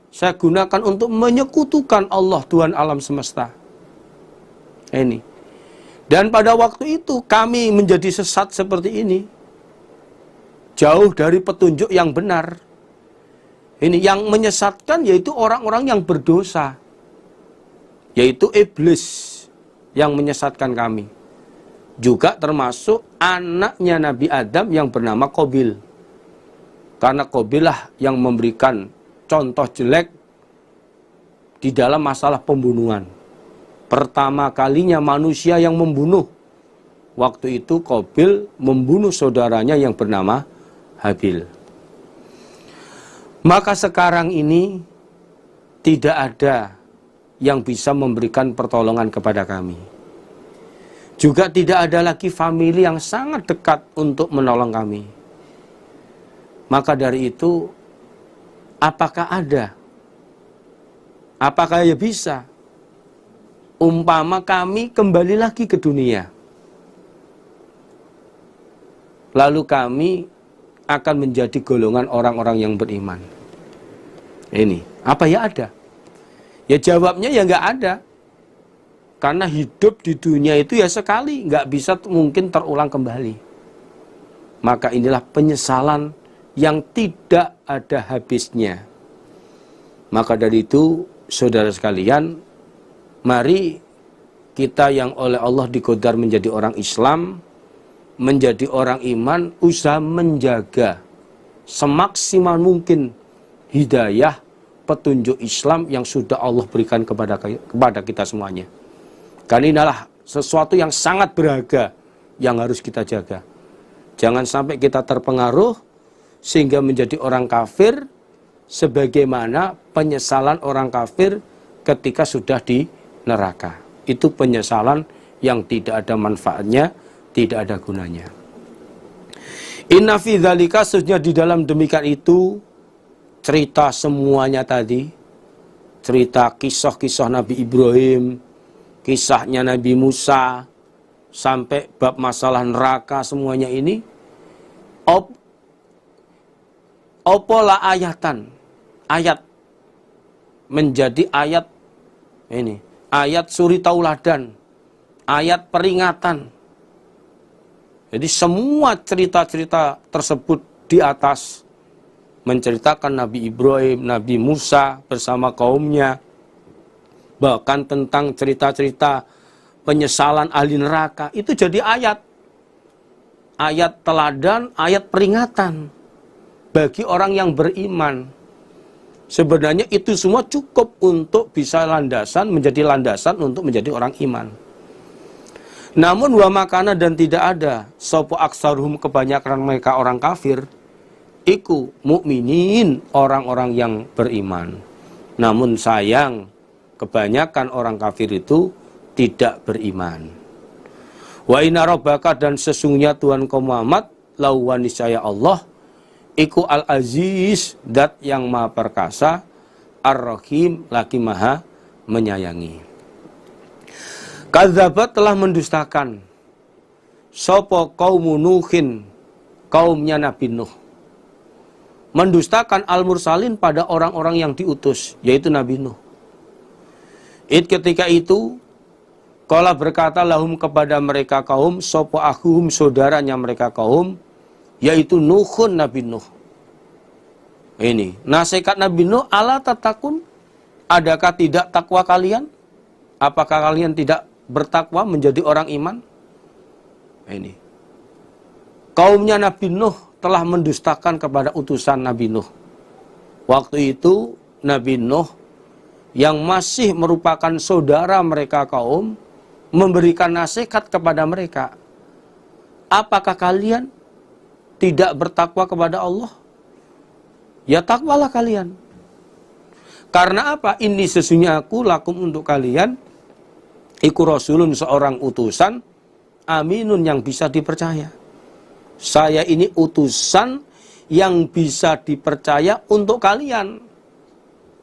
Saya gunakan untuk menyekutukan Allah, Tuhan alam semesta. Ini. Dan pada waktu itu kami menjadi sesat seperti ini. Jauh dari petunjuk yang benar. Ini yang menyesatkan yaitu orang-orang yang berdosa. Yaitu iblis yang menyesatkan kami. Juga termasuk anaknya Nabi Adam yang bernama Qabil. Karena Qabil lah yang memberikan contoh jelek di dalam masalah pembunuhan. Pertama kalinya manusia yang membunuh. Waktu itu Qabil membunuh saudaranya yang bernama Habil. Maka sekarang ini tidak ada yang bisa memberikan pertolongan kepada kami. Juga tidak ada lagi famili yang sangat dekat untuk menolong kami. Maka dari itu, apakah ada? Apakah ya bisa? Umpama kami kembali lagi ke dunia. Lalu kami akan menjadi golongan orang-orang yang beriman. Ini, apa ya ada? Ya jawabnya ya nggak ada. Karena hidup di dunia itu ya sekali, nggak bisa mungkin terulang kembali. Maka inilah penyesalan yang tidak ada habisnya. Maka dari itu, saudara sekalian, mari kita yang oleh Allah diqadar menjadi orang Islam, menjadi orang iman, usaha menjaga semaksimal mungkin hidayah, petunjuk Islam yang sudah Allah berikan kepada kita semuanya. Karena inilah sesuatu yang sangat berharga yang harus kita jaga. Jangan sampai kita terpengaruh sehingga menjadi orang kafir, sebagaimana penyesalan orang kafir ketika sudah di neraka. Itu penyesalan yang tidak ada manfaatnya, tidak ada gunanya. Inna fi dzalika, sesungguhnya di dalam demikian itu, cerita semuanya tadi, cerita kisah-kisah Nabi Ibrahim, kisahnya Nabi Musa, sampai bab masalah neraka, semuanya ini opola ayatan, ayat menjadi ayat ini, ayat suri tauladan, ayat peringatan. Jadi semua cerita-cerita tersebut di atas menceritakan Nabi Ibrahim, Nabi Musa bersama kaumnya, bahkan tentang cerita-cerita penyesalan ahli neraka, itu jadi ayat, ayat teladan, ayat peringatan bagi orang yang beriman. Sebenarnya itu semua cukup untuk bisa menjadi landasan untuk menjadi orang iman. Namun wa makana, dan tidak ada sopo aksaruhum, kebanyakan mereka orang kafir, iku mukminin, orang-orang yang beriman. Namun sayang, kebanyakan orang kafir itu tidak beriman. Wa inna rabbaka, dan sesungguhnya Tuhan kau Muhammad, lauwa niscaya Allah, iku al-aziz, dat yang maha perkasa, ar-rahim, lagi maha menyayangi. Kadzabat, telah mendustakan sopo kaumu Nuhin, kaumnya Nabi Nuh. Mendustakan al-mursalin, pada orang-orang yang diutus, yaitu Nabi Nuh. Ketika itu, qala berkata lahum, kepada mereka kaum, sopo akhum, saudaranya mereka kaum, yaitu Nuhun, Nabi Nuh. Ini nasihat Nabi Nuh, ala tatakun, adakah tidak takwa kalian? Apakah kalian tidak bertakwa menjadi orang iman? Ini kaumnya Nabi Nuh telah mendustakan kepada utusan Nabi Nuh. Waktu itu Nabi Nuh yang masih merupakan saudara mereka kaum memberikan nasihat kepada mereka, apakah kalian tidak bertakwa kepada Allah? Ya takwalah kalian. Karena apa? Ini sesungguhnya aku lakum, untuk kalian, iku rasulun, seorang utusan, aminun, yang bisa dipercaya. Saya ini utusan yang bisa dipercaya untuk kalian.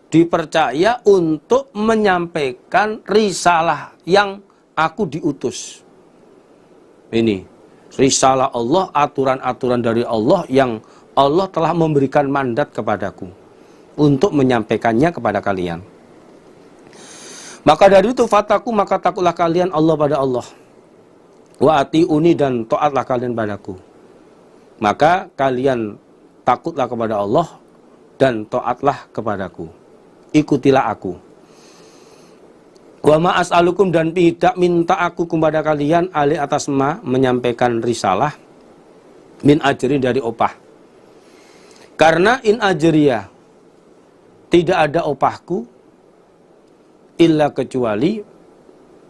Dipercaya untuk menyampaikan risalah yang aku diutus. Ini risalah Allah, aturan-aturan dari Allah yang Allah telah memberikan mandat kepadaku untuk menyampaikannya kepada kalian. Maka dari itu fataku, maka takutlah kalian Allah pada Allah. Wa atiuni, dan taatlah kalian padaku. Maka kalian takutlah kepada Allah dan taatlah kepadaku. Ikutilah aku. Wa ma as'alukum, dan tidak minta aku kepada kalian, alih atas ma, menyampaikan risalah, min ajri, dari opah. Karena in ajriya, tidak ada opahku, illa, kecuali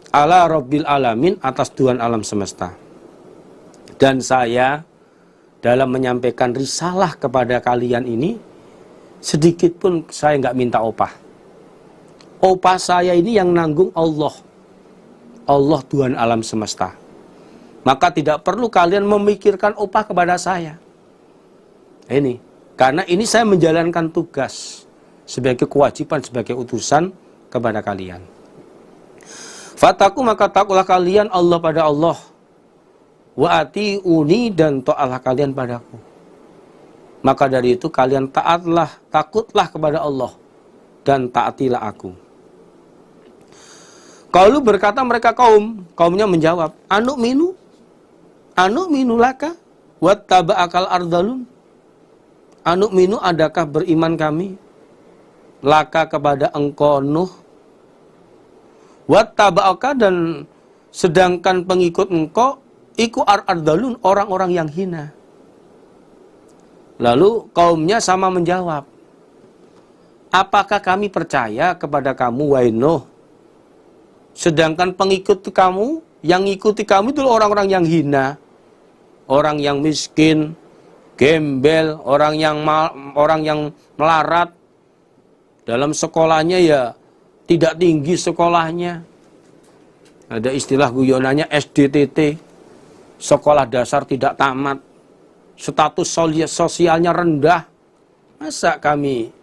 ala rabbil alamin, atas Tuhan alam semesta. Dan saya dalam menyampaikan risalah kepada kalian ini, sedikit pun saya nggak minta opah. Opah saya ini yang nanggung Allah. Allah Tuhan alam semesta. Maka tidak perlu kalian memikirkan opah kepada saya. Ini, karena ini saya menjalankan tugas sebagai kewajiban, sebagai utusan kepada kalian. Fataku, maka takutlah kalian Allah pada Allah. Wa atiuni, dan taatlah kalian padaku. Maka dari itu kalian taatlah, takutlah kepada Allah, dan taatilah aku. Kalau berkata mereka kaumnya menjawab, anu minu laka, wattaba'akal ardalun. Anu minu, adakah beriman kami, laka, kepada engkau Nuh, wattaba'aka, dan sedangkan pengikut engkau, iku ardalun, orang-orang yang hina. Lalu kaumnya sama menjawab, apakah kami percaya kepada kamu, wahai Nuh, sedangkan pengikut kamu, yang ikuti kamu itu orang-orang yang hina, orang yang miskin, gembel, orang yang melarat, dalam sekolahnya ya tidak tinggi sekolahnya. Ada istilah guyonannya SDTT, sekolah dasar tidak tamat, status sosialnya rendah. Masa kami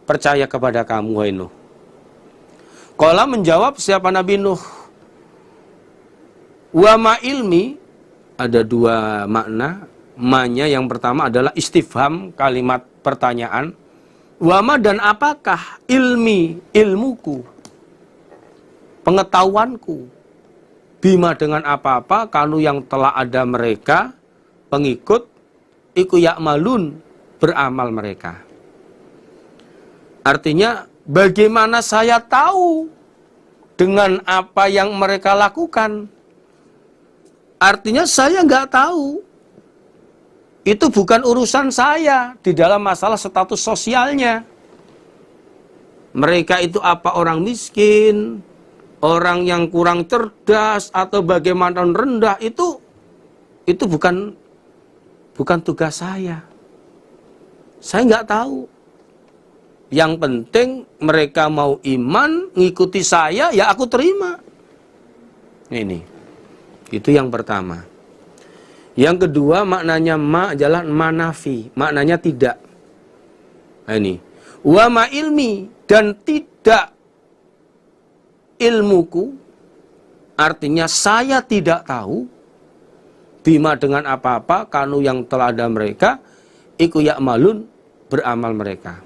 percaya kepada kamu, wahai Nuh? Qala, menjawab siapa Nabi Nuh, wa ma ilmi, ada dua makna. Ma-nya yang pertama adalah istifham, kalimat pertanyaan. Wa ma, dan apakah, ilmi, ilmuku, pengetahuanku, bima, dengan apa-apa, kanu, yang telah ada mereka, pengikut, iku ya'malun, beramal mereka. Artinya, bagaimana saya tahu dengan apa yang mereka lakukan? Artinya saya nggak tahu. Itu bukan urusan saya di dalam masalah status sosialnya. Mereka itu apa orang miskin, orang yang kurang cerdas, atau bagaimana rendah, itu bukan tugas saya. Saya nggak tahu. Yang penting mereka mau iman, ngikuti saya, ya aku terima. Ini. Itu yang pertama. Yang kedua, maknanya ma adalah manafi, maknanya tidak. Nah, ini. Wa ma ilmi, dan tidak ilmuku, artinya saya tidak tahu bima dengan apa-apa kanu yang telah ada mereka iku ya'malun, beramal mereka.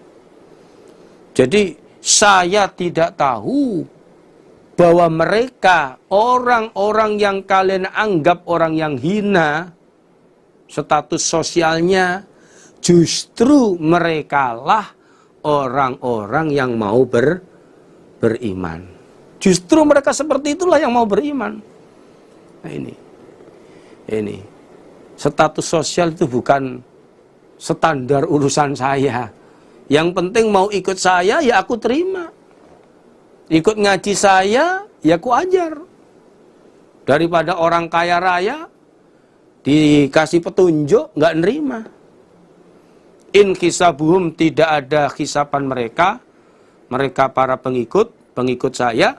Jadi saya tidak tahu bahwa mereka orang-orang yang kalian anggap orang yang hina, status sosialnya, justru merekalah orang-orang yang mau beriman. Justru mereka seperti itulah yang mau beriman. Nah, ini status sosial itu bukan standar urusan saya. Yang penting mau ikut saya, ya aku terima. Ikut ngaji saya, ya aku ajar. Daripada orang kaya raya dikasih petunjuk, nggak nerima. In hisabuhum, tidak ada hisapan mereka para pengikut saya,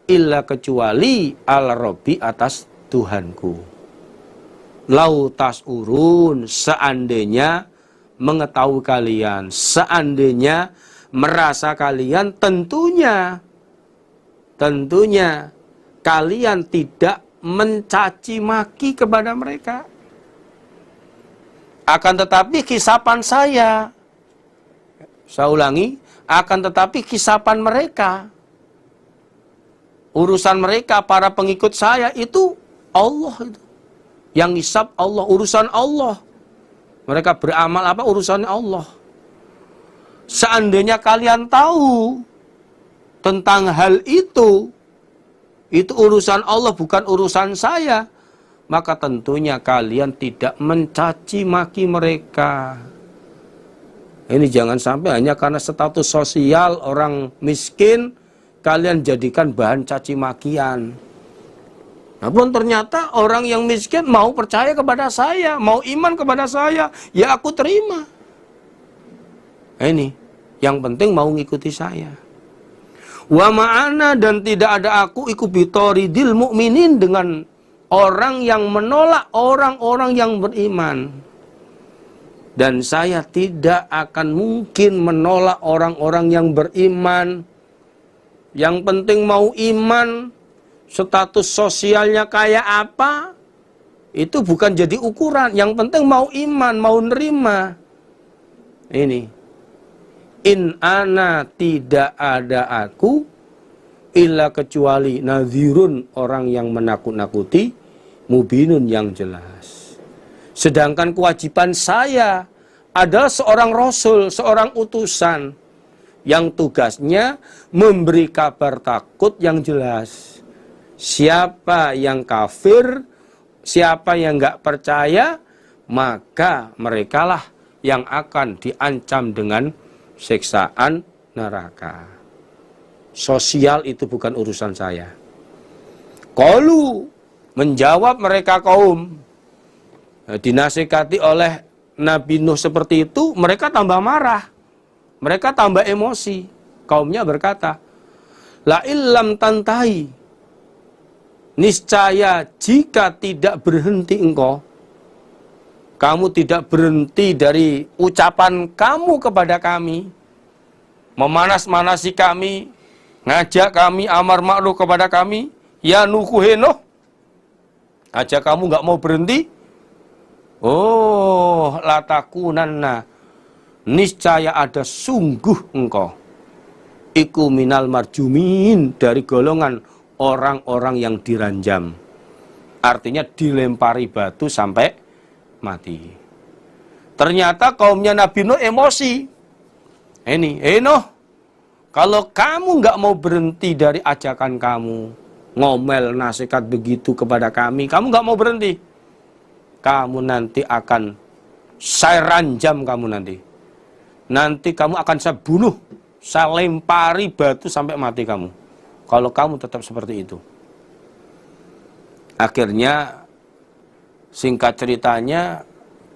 illa kecuali ala Rabbi, atas Tuhanku. Lau tas urun, seandainya mengetahui kalian, seandainya merasa kalian, tentunya kalian tidak mencaci maki kepada mereka. Akan tetapi hisapan saya ulangi, akan tetapi hisapan mereka, urusan mereka para pengikut saya itu Allah itu. Yang hisab Allah, urusan Allah. Mereka beramal apa, urusannya Allah. Seandainya kalian tahu tentang hal itu urusan Allah, bukan urusan saya, maka tentunya kalian tidak mencaci maki mereka. Ini jangan sampai hanya karena status sosial orang miskin, kalian jadikan bahan caci makian. Namun ternyata orang yang miskin mau percaya kepada saya, mau iman kepada saya, ya aku terima. Ini, yang penting mau ngikuti saya. Wa ma'ana, dan tidak ada aku iku bitoridil mu'minin, dengan orang yang menolak orang-orang yang beriman. Dan saya tidak akan mungkin menolak orang-orang yang beriman. Yang penting mau iman, status sosialnya kayak apa, itu bukan jadi ukuran. Yang penting mau iman, mau nerima. Ini, in ana, tidak ada aku, illa kecuali nadhirun, orang yang menakut-nakuti, mubinun, yang jelas. Sedangkan kewajiban saya adalah seorang rasul, seorang utusan, yang tugasnya memberi kabar takut yang jelas. Siapa yang kafir, siapa yang nggak percaya, maka merekalah yang akan diancam dengan siksaan neraka. Sosial itu bukan urusan saya. Qalu, menjawab mereka kaum, dinasihati oleh Nabi Nuh seperti itu, mereka tambah marah, mereka tambah emosi. Kaumnya berkata, la illam tantahi, niscaya jika tidak berhenti engkau, kamu tidak berhenti dari ucapan kamu kepada kami, memanas-manasi kami, ngajak kami amar ma'ruf kepada kami, ya Nuhu henoh, aja kamu nggak mau berhenti, oh latakunanna, niscaya ada sungguh engkau, iku minal marjumin, dari golongan orang-orang yang diranjam. Artinya dilempari batu sampai mati. Ternyata kaumnya Nabi Nuh emosi. Ini, Nuh, kalau kamu nggak mau berhenti dari ajakan kamu, ngomel nasihat begitu kepada kami, kamu nggak mau berhenti, kamu nanti akan saya ranjam kamu nanti. Nanti kamu akan saya bunuh, saya lempari batu sampai mati kamu. Kalau kamu tetap seperti itu. Akhirnya, singkat ceritanya,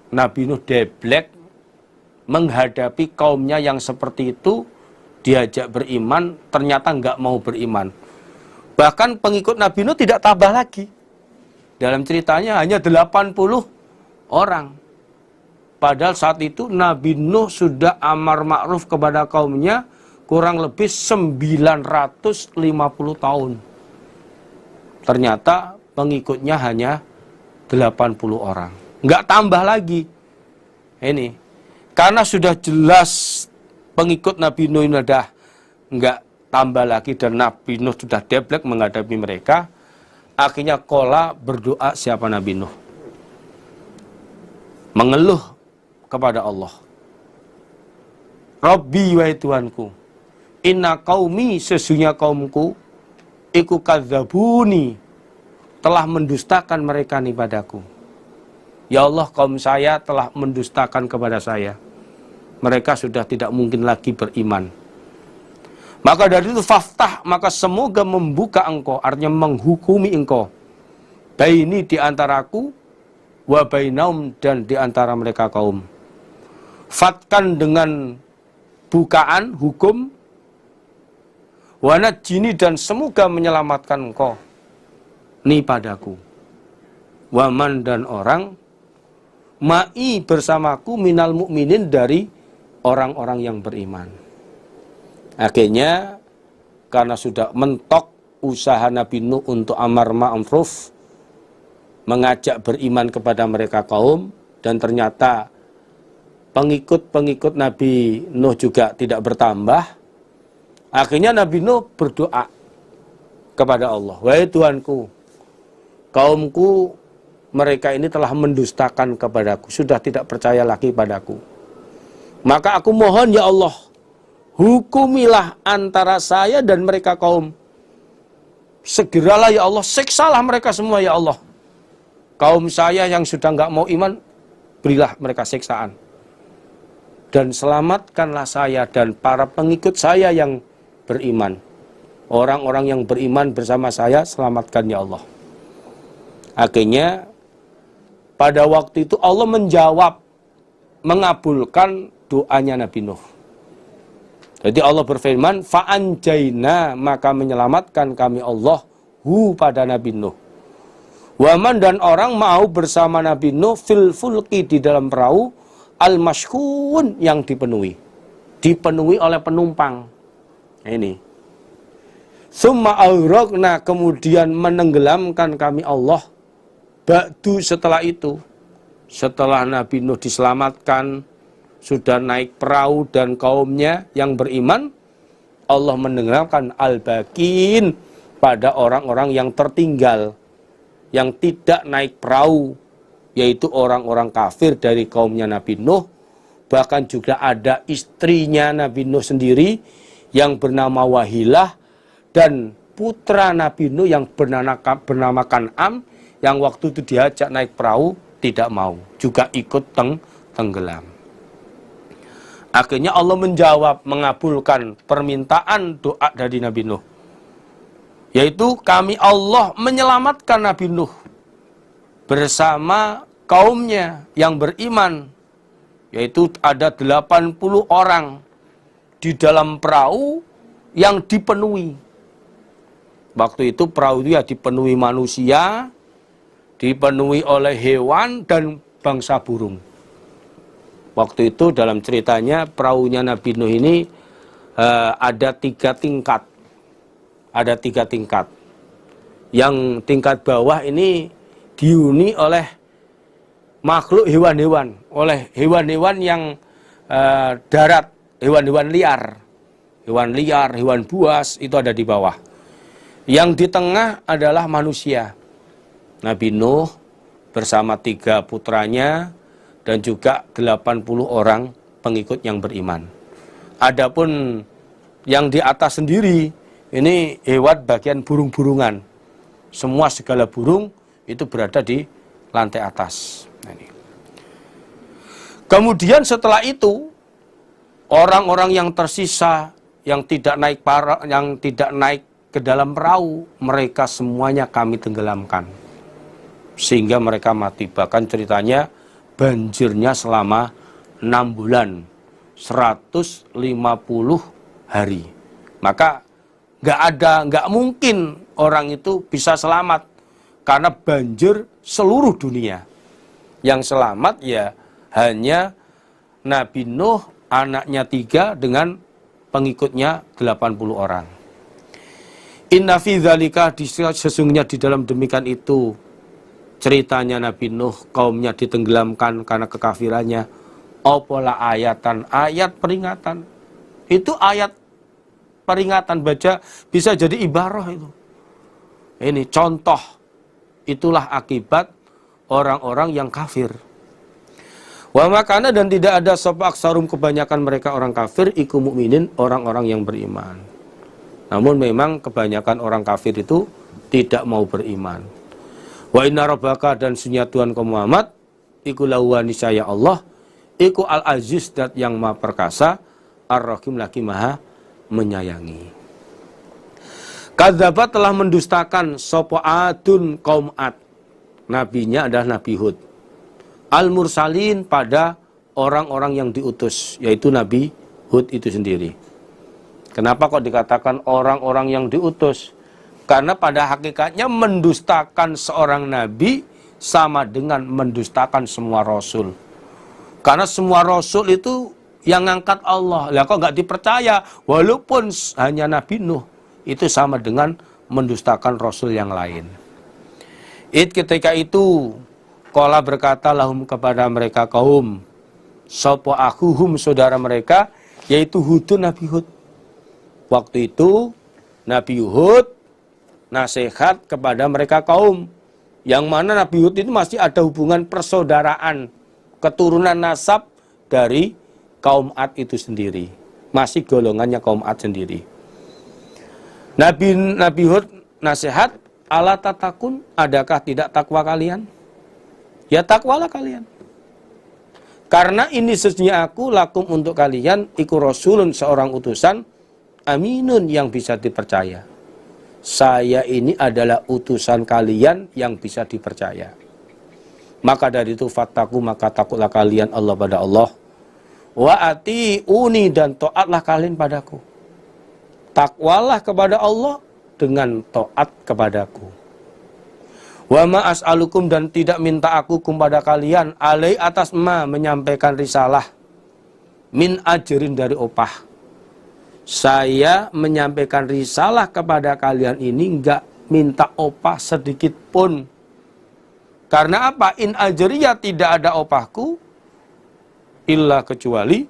Nabi Nuh deblek menghadapi kaumnya yang seperti itu, diajak beriman, ternyata nggak mau beriman. Bahkan pengikut Nabi Nuh tidak tabah lagi. Dalam ceritanya hanya 80 orang. Padahal saat itu Nabi Nuh sudah amar ma'ruf kepada kaumnya kurang lebih 950 tahun. Ternyata pengikutnya hanya 80 orang. Nggak tambah lagi. Ini. Karena sudah jelas pengikut Nabi Nuh ini sudah nggak tambah lagi dan Nabi Nuh sudah deblek menghadapi mereka. Akhirnya Qola berdoa siapa Nabi Nuh. Mengeluh kepada Allah. Rabbi wahai Tuhanku. Inna qaumi sesungguhnya kaumku. Iku kadzabuni. Telah mendustakan mereka nih padaku. Ya Allah kaum saya telah mendustakan kepada saya. Mereka sudah tidak mungkin lagi beriman. Maka dari itu faftah, maka semoga membuka engkau, artinya menghukumi engkau. Baini di antaraku, wa bainaum dan di antara mereka kaum. Fatkan dengan bukaan, hukum, wanat jini dan semoga menyelamatkan engkau. Ni padaku. Waman dan orang, ma'i bersamaku minal mu'minin dari orang-orang yang beriman. Akhirnya karena sudah mentok usaha Nabi Nuh untuk amar ma'ruf, mengajak beriman kepada mereka kaum, dan ternyata pengikut-pengikut Nabi Nuh juga tidak bertambah. Akhirnya Nabi Nuh berdoa kepada Allah, wahai Tuhanku, kaumku mereka ini telah mendustakan kepadaku, sudah tidak percaya lagi padaku. Maka aku mohon ya Allah, hukumilah antara saya dan mereka kaum. Segeralah ya Allah, siksalah mereka semua ya Allah. Kaum saya yang sudah nggak mau iman, berilah mereka siksaan. Dan selamatkanlah saya dan para pengikut saya yang beriman. Orang-orang yang beriman bersama saya, selamatkan ya Allah. Akhirnya pada waktu itu Allah menjawab, mengabulkan doanya Nabi Nuh. Jadi Allah berfirman, fa'anjaina, maka menyelamatkan kami Allah hu pada Nabi Nuh. Waman dan orang mau bersama Nabi Nuh fil fulki di dalam perahu al-mashkun yang dipenuhi. Dipenuhi oleh penumpang. Ini. Summa auraqna, kemudian menenggelamkan kami Allah. Ba'du setelah itu. Setelah Nabi Nuh diselamatkan, sudah naik perahu dan kaumnya yang beriman, Allah menenggelamkan al-bakin pada orang-orang yang tertinggal, yang tidak naik perahu, yaitu orang-orang kafir dari kaumnya Nabi Nuh. Bahkan juga ada istrinya Nabi Nuh sendiri yang bernama Wahilah, dan putra Nabi Nuh yang bernama Kan'am, yang waktu itu diajak naik perahu tidak mau, juga ikut tenggelam. Akhirnya Allah menjawab, mengabulkan permintaan doa dari Nabi Nuh. Yaitu kami Allah menyelamatkan Nabi Nuh bersama kaumnya yang beriman. Yaitu ada 80 orang di dalam perahu yang dipenuhi. Waktu itu perahu itu ya dipenuhi manusia, dipenuhi oleh hewan dan bangsa burung. Waktu itu dalam ceritanya perahunya Nabi Nuh ini ada 3 tingkat. Ada 3 tingkat. Yang tingkat bawah ini dihuni oleh makhluk hewan-hewan. Oleh hewan-hewan yang darat, hewan-hewan liar. Hewan liar, hewan buas itu ada di bawah. Yang di tengah adalah manusia. Nabi Nuh bersama 3 putranya dan juga 80 orang pengikut yang beriman. Adapun yang di atas sendiri, ini hewan bagian burung-burungan. Semua segala burung itu berada di lantai atas. Nah, ini. Kemudian setelah itu, orang-orang yang tersisa, yang tidak naik ke dalam perahu, mereka semuanya kami tenggelamkan. Sehingga mereka mati. Bahkan ceritanya, banjirnya selama 6 bulan, 150 hari. Maka nggak mungkin orang itu bisa selamat. karena banjir seluruh dunia. Yang selamat ya hanya Nabi Nuh, anaknya 3 dengan pengikutnya 80 orang. Inna fi dzalika, sesungguhnya di dalam demikian itu ceritanya Nabi Nuh, kaumnya ditenggelamkan karena kekafirannya. Opola ayatan, ayat peringatan. Itu ayat peringatan, baca bisa jadi ibarah itu. Ini contoh, itulah akibat orang-orang yang kafir. Wa makana, dan tidak ada sapa aksarum, kebanyakan mereka orang kafir, iku mukminin, orang-orang yang beriman. Namun memang kebanyakan orang kafir itu tidak mau beriman. Wa inna rabbaka, dan sunya Tuhan kaum Muhammad, iku lahuwa, niscaya Allah, iku al-aziz, dat yang maha perkasa, ar-rahim, lagi maha menyayangi. Kadzabat, telah mendustakan sapa Adun, kaum Ad. Nabinya adalah Nabi Hud. Al-mursalin, pada orang-orang yang diutus, yaitu Nabi Hud itu sendiri. Kenapa kok dikatakan orang-orang yang diutus? Karena pada hakikatnya mendustakan seorang nabi sama dengan mendustakan semua rasul. Karena semua rasul itu yang ngangkat Allah. Lah kok nggak dipercaya? Walaupun hanya Nabi Nuh, itu sama dengan mendustakan rasul yang lain. Ketika itu Qala berkata lahum, kepada mereka kaum, sapa akhuhum, saudara mereka, yaitu Hudun, Nabi Hud. Waktu itu Nabi Hud nasihat kepada mereka kaum, yang mana Nabi Hud itu masih ada hubungan persaudaraan, keturunan nasab dari kaum Ad itu sendiri, masih golongannya kaum Ad sendiri. Nabi Hud nasihat, ala tatakun, adakah tidak takwa kalian? Ya takwalah kalian. Karena ini sesungguhnya aku lakum, untuk kalian, iku rasulun, seorang utusan, aminun, yang bisa dipercaya. Saya ini adalah utusan kalian yang bisa dipercaya. Maka dari itu fattaku, maka takutlah kalian Allah pada Allah. Wa ati'uni, dan taatlah kalian padaku. Takwalah kepada Allah dengan taat kepadaku. Wa ma as'alukum, dan tidak minta aku kepada kalian, alai, atas ma, menyampaikan risalah, min ajrin, dari opah. Saya menyampaikan risalah kepada kalian ini enggak minta opah sedikit pun. Karena apa? In ajriya, tidak ada opahku, illa, kecuali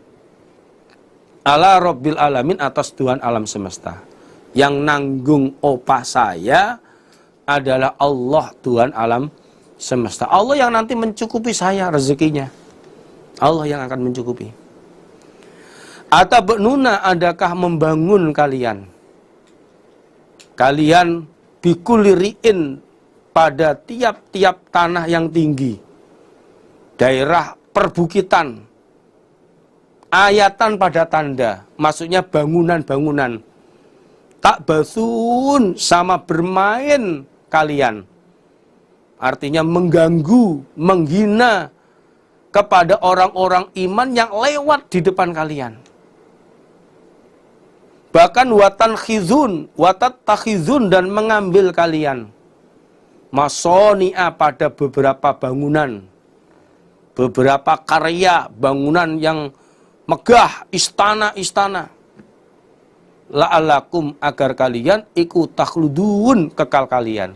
ala rabbil alamin, atas Tuhan alam semesta. Yang nanggung opah saya adalah Allah, Tuhan alam semesta. Allah yang nanti mencukupi saya rezekinya. Allah yang akan mencukupi. Atabnuna, adakah membangun kalian? Kalian bikuliriin, pada tiap-tiap tanah yang tinggi, daerah perbukitan, ayatan pada tanda, maksudnya bangunan-bangunan. Tak basun, sama bermain kalian. Artinya mengganggu, menghina kepada orang-orang iman yang lewat di depan kalian. Bahkan watat takhizun, dan mengambil kalian masoni'a, pada beberapa bangunan, beberapa karya bangunan yang megah, istana-istana. La'alakum, agar kalian ikut takhludun, kekal kalian.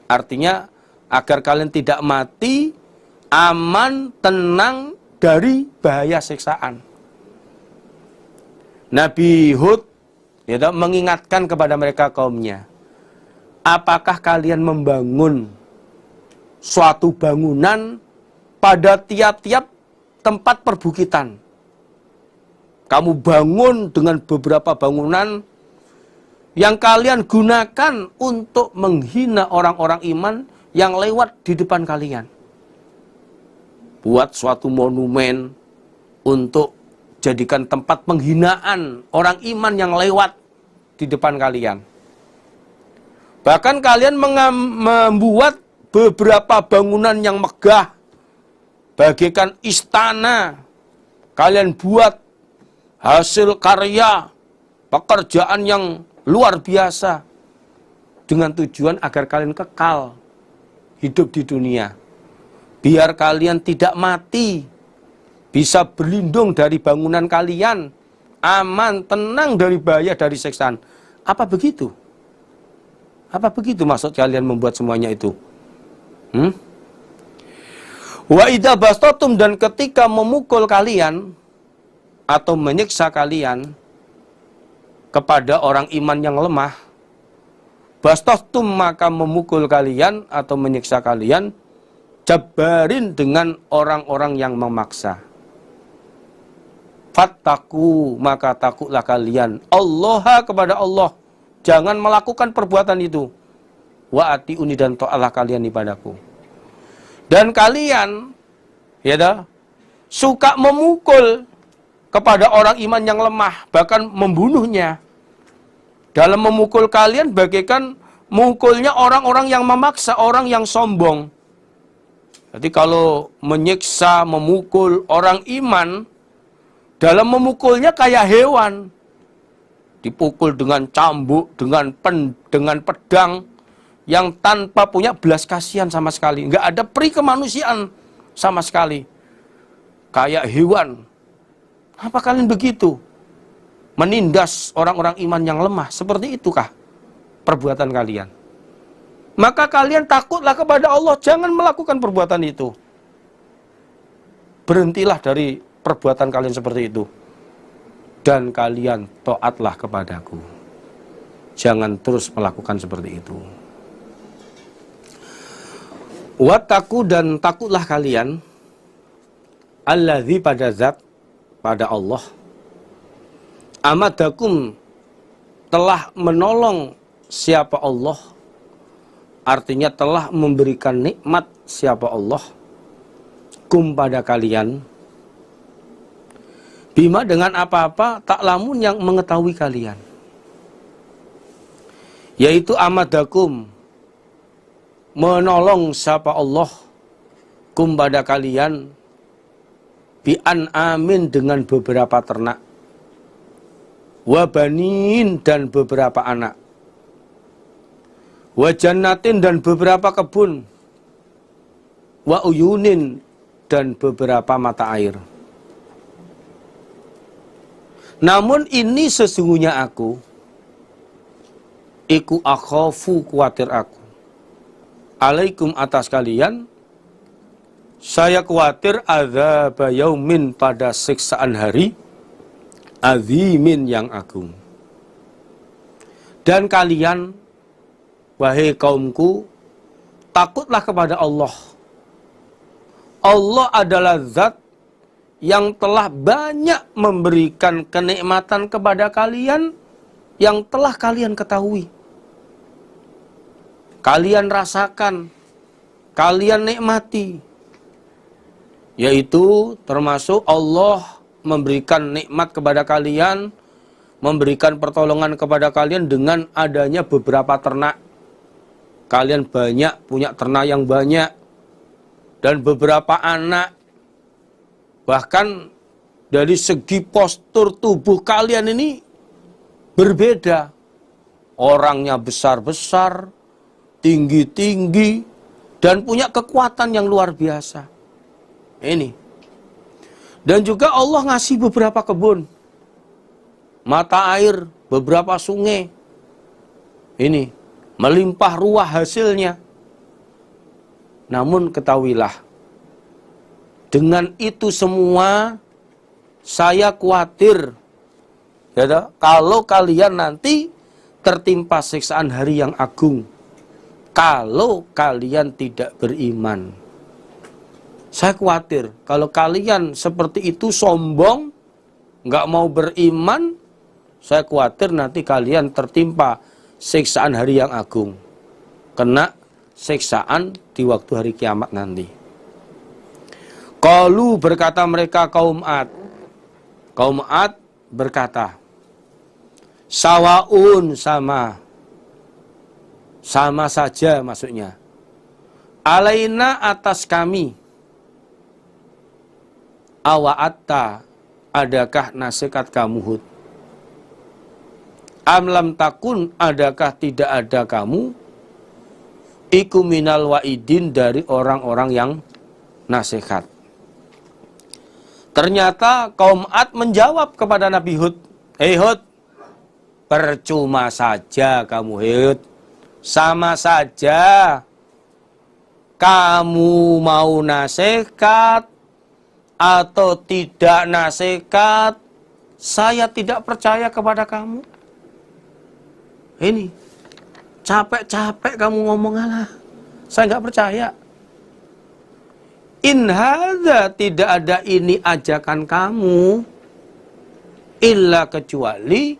Artinya agar kalian tidak mati, aman, tenang dari bahaya siksaan. Nabi Hud mengingatkan kepada mereka kaumnya, apakah kalian membangun suatu bangunan pada tiap-tiap tempat perbukitan? Kamu bangun dengan beberapa bangunan yang kalian gunakan untuk menghina orang-orang iman yang lewat di depan kalian. Buat suatu monumen untuk jadikan tempat penghinaan orang iman yang lewat di depan kalian. Bahkan kalian membuat beberapa bangunan yang megah, bagaikan istana. Kalian buat hasil karya, pekerjaan yang luar biasa, dengan tujuan agar kalian kekal hidup di dunia. Biar kalian tidak mati, bisa berlindung dari bangunan kalian, aman, tenang dari bahaya, dari siksaan. Apa begitu? Apa begitu maksud kalian membuat semuanya itu? Wa idza bastatum, dan ketika memukul kalian atau menyiksa kalian kepada orang iman yang lemah, bastatum, maka memukul kalian atau menyiksa kalian, jabarin, dengan orang-orang yang memaksa. Fattaku, maka takutlah kalian Allah, kepada Allah, jangan melakukan perbuatan itu. Wa atiuni, dan taatlah kalian ibadaku. Dan kalian suka memukul kepada orang iman yang lemah, bahkan membunuhnya. Dalam memukul kalian bagaikan mukulnya orang-orang yang memaksa, orang yang sombong. Jadi kalau menyiksa, memukul orang iman, dalam memukulnya kayak hewan. Dipukul dengan cambuk, dengan pedang, yang tanpa punya belas kasihan sama sekali. Nggak ada peri kemanusiaan sama sekali. Kayak hewan. Apa kalian begitu? Menindas orang-orang iman yang lemah. Seperti itukah perbuatan kalian? Maka kalian takutlah kepada Allah, jangan melakukan perbuatan itu. Berhentilah dari perbuatan kalian seperti itu. Dan kalian taatlah kepadaku. Jangan terus melakukan seperti itu. Wattaku, dan takutlah kalian, alladzi, pada zat, pada Allah, amadakum, telah menolong siapa Allah, artinya telah memberikan nikmat siapa Allah, kum, pada kalian, bima, dengan apa-apa, taklamun, yang mengetahui kalian. Yaitu amadakum, menolong siapa Allah, kum, pada kalian, bi'an amin, dengan beberapa ternak, wabanin, dan beberapa anak, wajannatin, dan beberapa kebun, wa uyunin, dan beberapa mata air. Namun ini sesungguhnya aku, iku akhafu, khawatir aku, alaikum, atas kalian, saya khawatir, adzaba yaumin, pada siksaan hari, azimin, yang agung. Dan kalian, wahai kaumku, takutlah kepada Allah. Allah adalah zat yang telah banyak memberikan kenikmatan kepada kalian, yang telah kalian ketahui. Kalian rasakan, kalian nikmati. Yaitu termasuk Allah memberikan nikmat kepada kalian, memberikan pertolongan kepada kalian dengan adanya beberapa ternak. Kalian banyak, punya ternak yang banyak, dan beberapa anak. Bahkan dari segi postur tubuh kalian ini berbeda. Orangnya besar-besar, tinggi-tinggi, dan punya kekuatan yang luar biasa. Ini. Dan juga Allah ngasih beberapa kebun, mata air, beberapa sungai. Ini, melimpah ruah hasilnya. Namun ketahuilah, dengan itu semua, saya khawatir, kalau kalian nanti tertimpa siksaan hari yang agung, kalau kalian tidak beriman. Saya khawatir, kalau kalian seperti itu sombong, nggak mau beriman, saya khawatir nanti kalian tertimpa siksaan hari yang agung. Kena siksaan di waktu hari kiamat nanti. Qalu, berkata mereka kaum Ad. Kaum Ad berkata, sawaun, sama. Sama saja maksudnya. Alaina, atas kami. Awa'atta, adakah nasihat kamu Hud? Am lam takun, adakah tidak ada kamu? iku minal wa'idin, dari orang-orang yang nasihat. Ternyata kaum Ad menjawab kepada Nabi Hud, "Hei Hud, percuma saja kamu Hud. Sama saja kamu mau nasihat atau tidak nasihat, saya tidak percaya kepada kamu." Ini capek-capek kamu ngomong, alah, saya nggak percaya. In hadza, tidak ada ini ajakan kamu, illa kecuali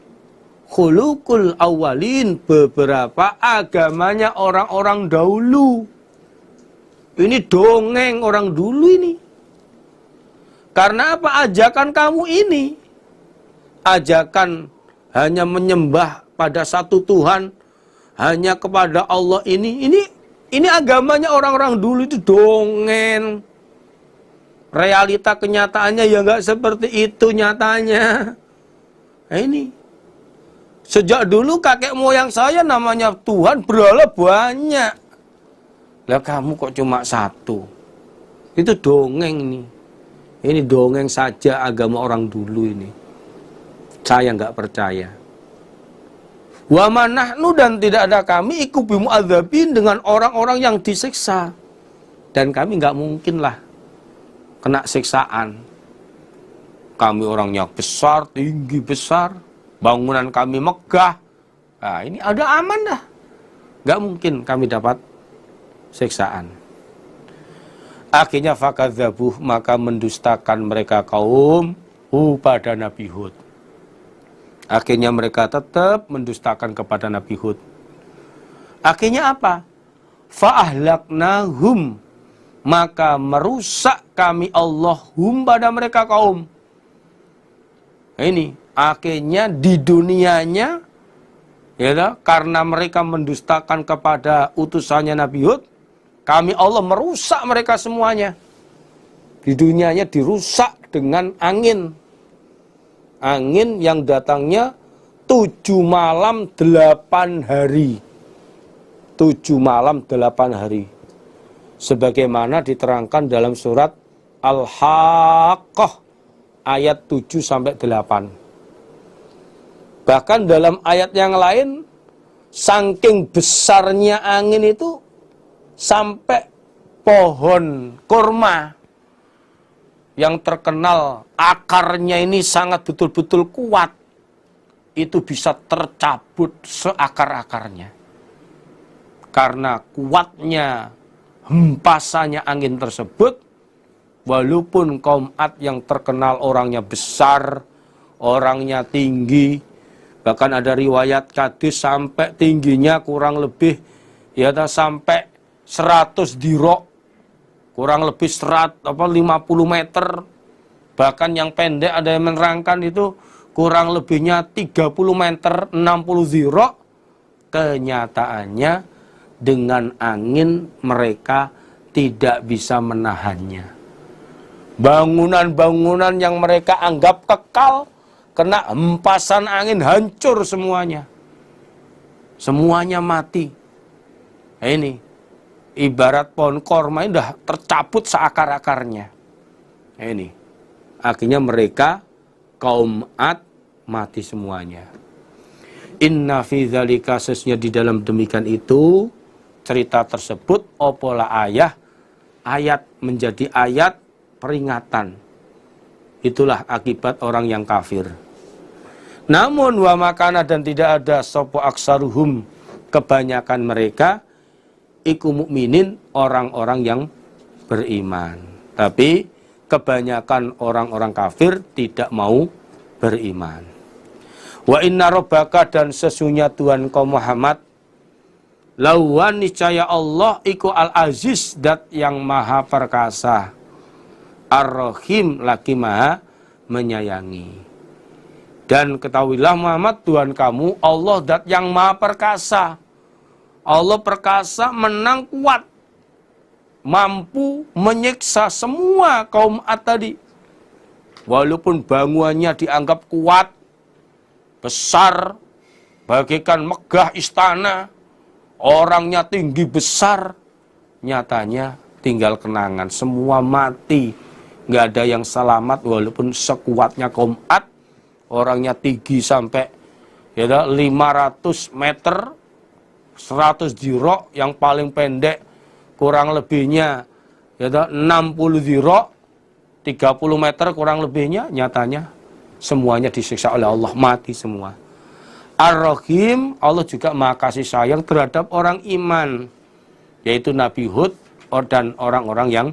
khuluqul awalin, beberapa agamanya orang-orang dahulu. Ini dongeng orang dulu ini. Karena apa ajakan kamu ini? Ajakan hanya menyembah pada satu Tuhan, hanya kepada Allah ini agamanya orang-orang dulu, itu dongeng. Realita kenyataannya ya nggak seperti itu nyatanya. Nah ini, sejak dulu kakek moyang saya namanya Tuhan, berhala banyak. Lah kamu kok cuma satu? Itu dongeng nih. Ini dongeng saja agama orang dulu ini. Saya nggak percaya. Wa manahnu, dan tidak ada kami iku bimu'adzabin, dengan orang-orang yang disiksa. Dan kami nggak mungkinlah kena siksaan. Kami orangnya besar, tinggi besar, bangunan kami megah. Nah ini ada aman dah. Nggak mungkin kami dapat siksaan. Akhirnya fakadzabuh, maka mendustakan mereka kaum pada Nabi Hud. Akhirnya mereka tetap mendustakan kepada Nabi Hud. Akhirnya apa? Fa'ahlaknahum, maka merusak kami Allah hum, pada mereka kaum. Ini akhirnya di dunianya, ya, karena mereka mendustakan kepada utusannya Nabi Hud, kami Allah merusak mereka semuanya. Di dunianya dirusak dengan angin. Angin yang datangnya 7 malam 8 hari. 7 malam 8 hari. Sebagaimana diterangkan dalam surat Al-Haqqah ayat 7-8. Bahkan dalam ayat yang lain, saking besarnya angin itu sampai pohon kurma yang terkenal akarnya ini sangat betul-betul kuat, itu bisa tercabut seakar-akarnya. Karena kuatnya hempasannya angin tersebut, walaupun kaum Ad yang terkenal orangnya besar, orangnya tinggi, bahkan ada riwayat hadis sampai tingginya kurang lebih ya sampai 100 dirok, kurang lebih 50 meter, bahkan yang pendek ada yang menerangkan itu kurang lebihnya 30 meter, 60 dirok. Kenyataannya dengan angin mereka tidak bisa menahannya. Bangunan-bangunan yang mereka anggap kekal, kena hempasan angin hancur semuanya. Semuanya mati. Nah, ini ibarat pohon korma ini sudah tercabut seakar-akarnya. Nah, ini akhirnya mereka kaum Ad mati semuanya. Inna fi dzalika, sesungguhnya di dalam demikian itu, cerita tersebut opola ayat menjadi ayat peringatan. Itulah akibat orang yang kafir. Namun wa makana, dan tidak ada sopo aksaruhum, kebanyakan mereka iku mukminin, orang-orang yang beriman. Tapi kebanyakan orang-orang kafir tidak mau beriman. Wa inna rabbaka, dan sesungguhnya Tuhan kau Muhammad, lawan niscaya Allah iku al-aziz, dat yang maha perkasa, ar-rahim, lagi maha menyayangi. Dan ketahuilah Muhammad, Tuhan kamu Allah dat yang maha perkasa. Allah perkasa, menang, kuat, mampu menyiksa semua kaum Ad tadi. Walaupun bangunannya dianggap kuat, besar, bagaikan megah istana, orangnya tinggi besar, nyatanya tinggal kenangan, semua mati, nggak ada yang selamat walaupun sekuatnya kaum Ad, orangnya tinggi sampai 500 meter, 100 dhira, yang paling pendek kurang lebihnya 60 dhira, 30 meter kurang lebihnya, nyatanya semuanya disiksa oleh Allah, mati semua. Ar-Rahim, Allah juga Maha kasih sayang terhadap orang iman, yaitu Nabi Hud dan orang-orang yang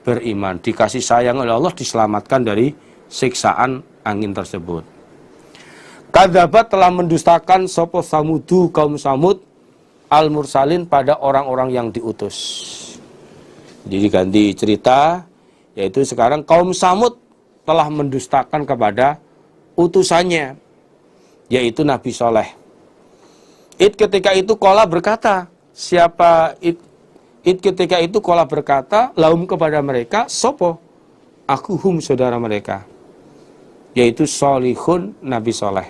beriman. Dikasih sayang oleh Allah, diselamatkan dari siksaan angin tersebut. Kadzabat, telah mendustakan sapa Samudu, kaum Samud, al-mursalin, pada orang-orang yang diutus. Jadi ganti cerita, yaitu sekarang kaum Samud telah mendustakan kepada utusannya, yaitu Nabi Soleh. Id ketika itu qala berkata, siapa Id ketika itu qala berkata, lahum kepada mereka, sopo akuhum, saudara mereka, yaitu Solihun, Nabi Soleh.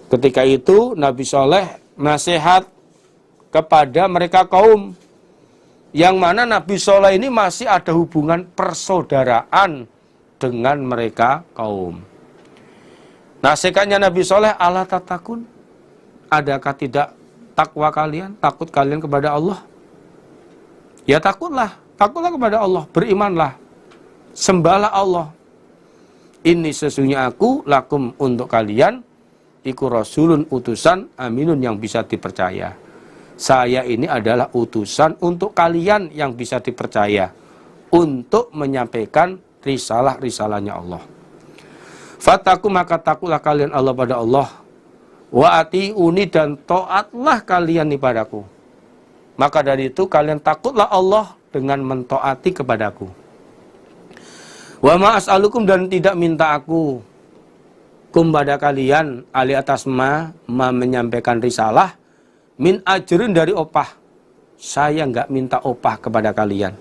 Ketika itu Nabi Soleh nasihat kepada mereka kaum, yang mana Nabi Soleh ini masih ada hubungan persaudaraan dengan mereka kaum. Nasihatnya Nabi Soleh, ala tatakun, adakah tidak takwa kalian, takut kalian kepada Allah? Ya takutlah kepada Allah, berimanlah, sembahlah Allah. Ini sesungguhnya aku lakum, untuk kalian, iku rasulun, utusan, aminun, yang bisa dipercaya. Saya ini adalah utusan untuk kalian yang bisa dipercaya, untuk menyampaikan risalah-risalahnya Allah. Fataku, maka takutlah kalian Allah pada Allah. Wa atiuni, dan taatlah kalian padaku. Maka dari itu kalian takutlah Allah dengan mentaati kepadaku. Wa ma as'alukum, dan tidak minta aku pada kalian, ali atas ma menyampaikan risalah, min ajrin, dari opah. Saya enggak minta opah kepada kalian.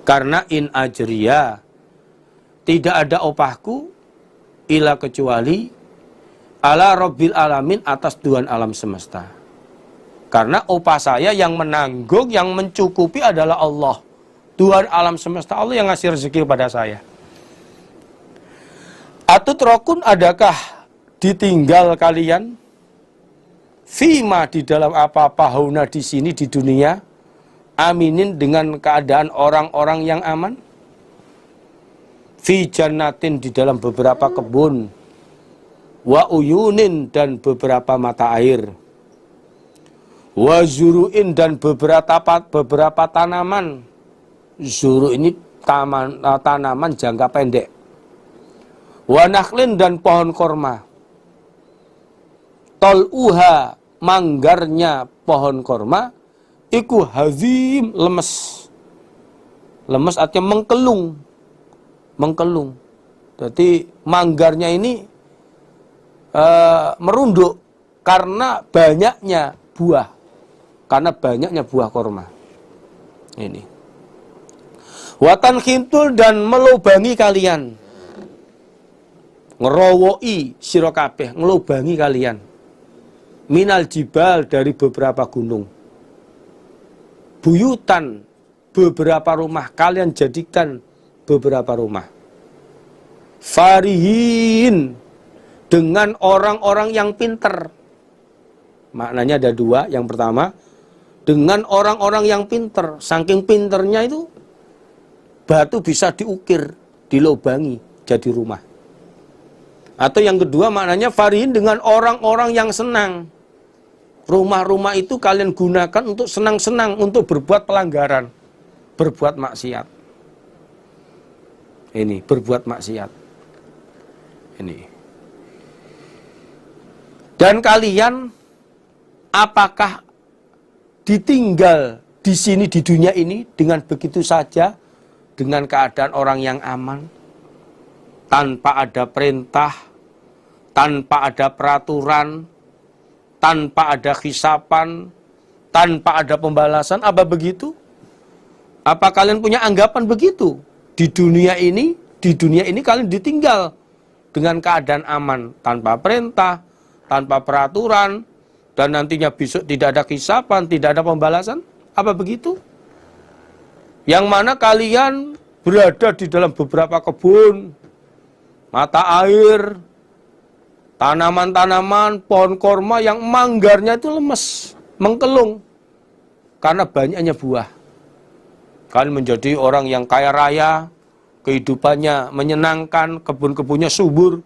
Karena in ajriya, tidak ada opahku, ila kecuali ala rabbil alamin, atas Tuhan alam semesta. Karena opah saya yang menanggung, yang mencukupi adalah Allah, Tuhan alam semesta. Allah yang ngasih rezeki kepada saya. Atutrokun, adakah ditinggal kalian, fima, di dalam apa-apa, hauna, di sini di dunia, aminin, dengan keadaan orang-orang yang aman, fi jannatin, di dalam beberapa kebun, wa uyunin, dan beberapa mata air, wa zuru'in, dan beberapa tanaman. Zuru' ini tanaman jangka pendek. Wa nakhlin, dan pohon korma. Tol'uha, manggarnya pohon korma, iku hazim, lemes. Lemes artinya mengkelung. Jadi manggarnya ini merunduk karena banyaknya buah korma. Ini. Watan khintul, dan melubangi kalian, ngerowoi sira kabeh, ngelubangi kalian, minal jibal, dari beberapa gunung, buyutan, beberapa rumah, kalian jadikan beberapa rumah, farihin, dengan orang-orang yang pinter. Maknanya ada dua. Yang pertama, dengan orang-orang yang pinter. Saking pinternya itu, batu bisa diukir, dilubangi jadi rumah. Atau yang kedua maknanya farihin, dengan orang-orang yang senang. Rumah-rumah itu kalian gunakan untuk senang-senang, untuk berbuat pelanggaran, berbuat maksiat. Ini, berbuat maksiat. Ini. Dan kalian, apakah ditinggal di sini, di dunia ini, dengan begitu saja, dengan keadaan orang yang aman, tanpa ada perintah, tanpa ada peraturan, tanpa ada hisapan, tanpa ada pembalasan? Apa begitu? Apa kalian punya anggapan begitu? Di dunia ini kalian ditinggal dengan keadaan aman, tanpa perintah, tanpa peraturan, dan nantinya besok tidak ada hisaban, tidak ada pembalasan? Apa begitu? Yang mana kalian berada di dalam beberapa kebun, mata air, tanaman-tanaman, pohon korma yang manggarnya itu lemes, mengkelung, karena banyaknya buah. Kalian menjadi orang yang kaya raya, kehidupannya menyenangkan, kebun-kebunnya subur.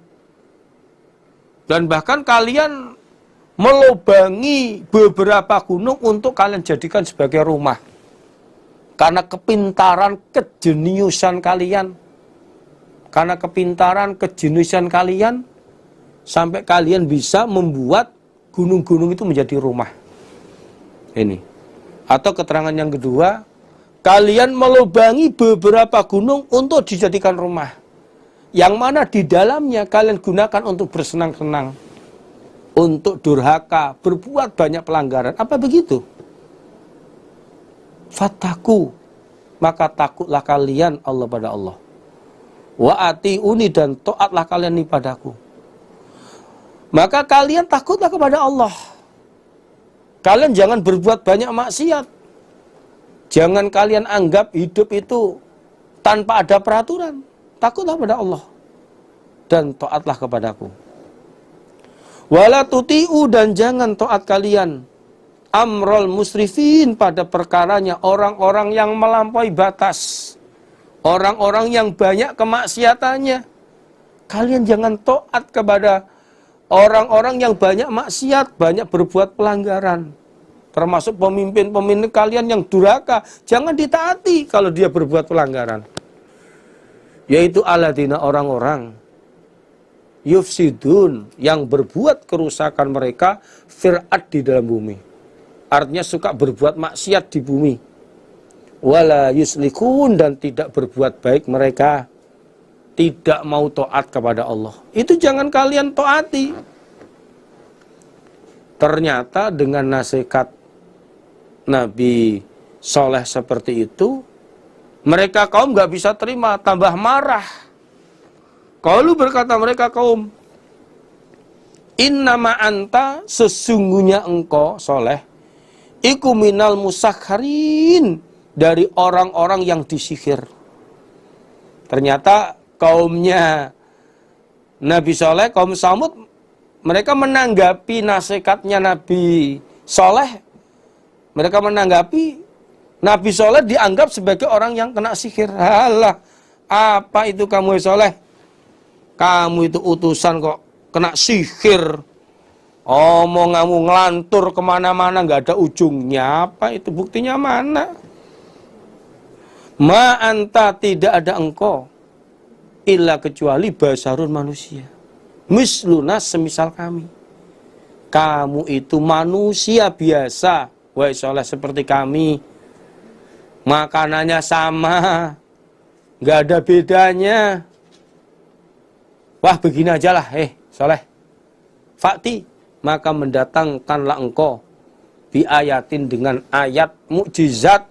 Dan bahkan kalian melubangi beberapa gunung untuk kalian jadikan sebagai rumah. Karena kepintaran, kejeniusan kalian. Karena kepintaran, kejeniusan kalian, sampai kalian bisa membuat gunung-gunung itu menjadi rumah. Ini. Atau keterangan yang kedua, kalian melubangi beberapa gunung untuk dijadikan rumah. Yang mana di dalamnya kalian gunakan untuk bersenang-senang, untuk durhaka, berbuat banyak pelanggaran. Apa begitu? Fattaku, maka takutlah kalian Allah pada Allah. Wa atiuni, dan taatlah kalian ini padaku. Maka kalian takutlah kepada Allah. Kalian jangan berbuat banyak maksiat. Jangan kalian anggap hidup itu tanpa ada peraturan. Takutlah pada Allah dan taatlah kepadaku. Wala tuti'u, dan jangan taat kalian amrul musrifin, pada perkaranya orang-orang yang melampaui batas, orang-orang yang banyak kemaksiatannya. Kalian jangan taat kepada orang-orang yang banyak maksiat, banyak berbuat pelanggaran. Termasuk pemimpin-pemimpin kalian yang durhaka, jangan ditaati kalau dia berbuat pelanggaran. Yaitu alladzina, orang-orang yufsidun, yang berbuat kerusakan mereka fir'at, di dalam bumi. Artinya suka berbuat maksiat di bumi. Wala yuslikun, dan tidak berbuat baik mereka, tidak mau taat kepada Allah. Itu jangan kalian taati. Ternyata dengan nasihat Nabi Soleh seperti itu, mereka kaum gak bisa terima, tambah marah. Qalu, berkata mereka kaum, innama anta, sesungguhnya engkau Soleh, iku minal musakharin, dari orang-orang yang disihir. Ternyata kaumnya Nabi Soleh, kaum Samud, mereka menanggapi nasihatnya Nabi Soleh. Mereka menanggapi Nabi Soleh dianggap sebagai orang yang kena sihir. Halah, apa itu kamu Soleh? Kamu itu utusan kok kena sihir. Omonganmu ngelantur kemana-mana, nggak ada ujungnya. Apa itu, buktinya mana? Ma anta, tidak ada engkau, illa kecuali basarun, manusia. Misluna, semisal kami. Kamu itu manusia biasa, wahai Soleh, seperti kami. Makanannya sama, nggak ada bedanya. Wah, begini aja lah, Soleh. Fakti, maka mendatangkanlah engkau biayatin, dengan ayat mukjizat,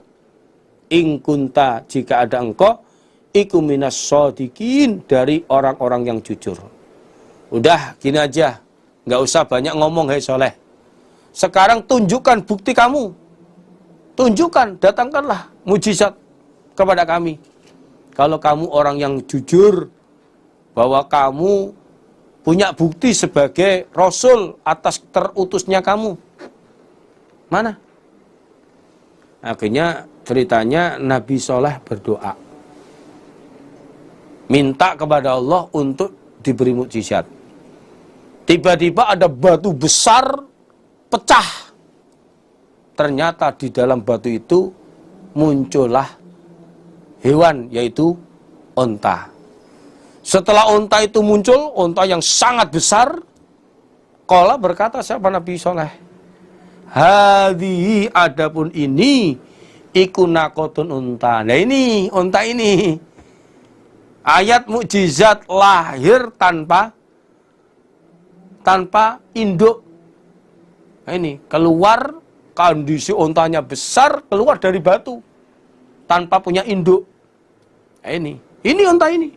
in kunta, jika ada engkau, iku minas shodiqin, dari orang-orang yang jujur. Udah, gini aja, nggak usah banyak ngomong, hei Soleh. Sekarang tunjukkan bukti kamu. Tunjukkan, datangkanlah mujizat kepada kami. Kalau kamu orang yang jujur, bahwa kamu punya bukti sebagai Rasul atas terutusnya kamu. Mana? Akhirnya ceritanya Nabi Soleh berdoa. Minta kepada Allah untuk diberi mukjizat. Tiba-tiba ada batu besar pecah. Ternyata di dalam batu itu muncullah hewan, yaitu onta. Setelah onta itu muncul, onta yang sangat besar, qala, berkata siapa Nabi Soleh, hadhihi, adapun ini, iku naqotun, unta. Nah ini, onta ini. Ayat mukjizat lahir tanpa induk. Nah ini, keluar, kondisi ontanya besar, keluar dari batu tanpa punya induk. Nah, ini onta ini,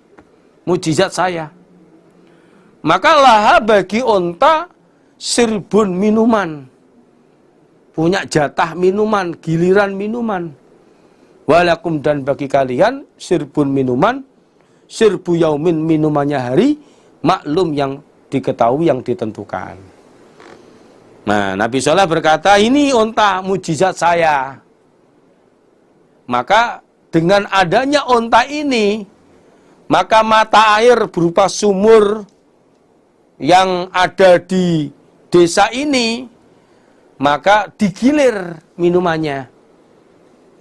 mukjizat saya. Maka laha, bagi onta, sirbun, minuman. punya jatah minuman, giliran minuman. Walakum dan bagi kalian sirbun minuman, sirbu yaumin minumannya hari, maklum yang diketahui yang ditentukan. Nah, Nabi Shalih berkata, ini onta mujizat saya. Maka dengan adanya onta ini, maka mata air berupa sumur yang ada di desa ini, maka digilir minumannya.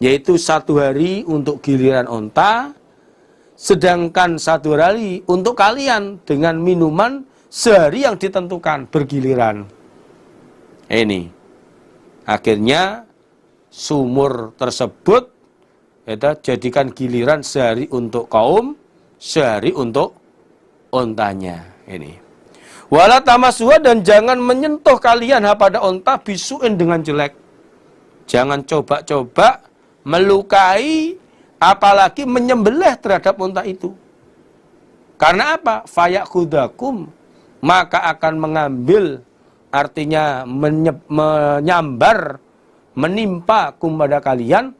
Yaitu 1 hari untuk giliran onta, sedangkan 1 hari untuk kalian dengan minuman sehari yang ditentukan bergiliran. Ini akhirnya sumur tersebut jadikan giliran sehari untuk kaum, sehari untuk ontanya. Ini wala tamasuha, dan jangan menyentuh kalian pada onta bisuin dengan jelek. Jangan coba-coba melukai, apalagi menyembelih terhadap onta itu. Karena apa? Fayakudakum, maka akan mengambil, artinya menyambar, menimpa kepada kalian,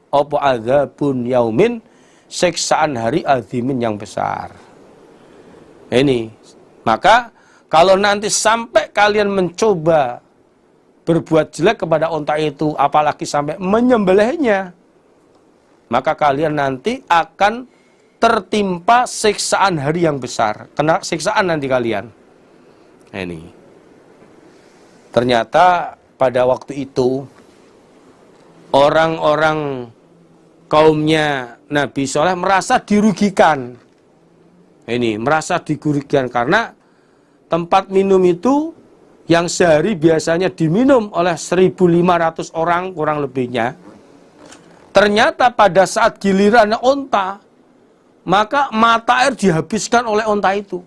opo adzabun yaumin, siksaan hari azimin yang besar. Ini, maka kalau nanti sampai kalian mencoba berbuat jelek kepada onta itu, apalagi sampai menyembelihnya, maka kalian nanti akan tertimpa siksaan hari yang besar. Kena siksaan nanti kalian. Ini. Ternyata pada waktu itu, orang-orang kaumnya Nabi Shalih merasa dirugikan. Ini, merasa dirugikan karena tempat minum itu yang sehari biasanya diminum oleh 1.500 orang kurang lebihnya, ternyata pada saat giliran onta, maka mata air dihabiskan oleh onta itu.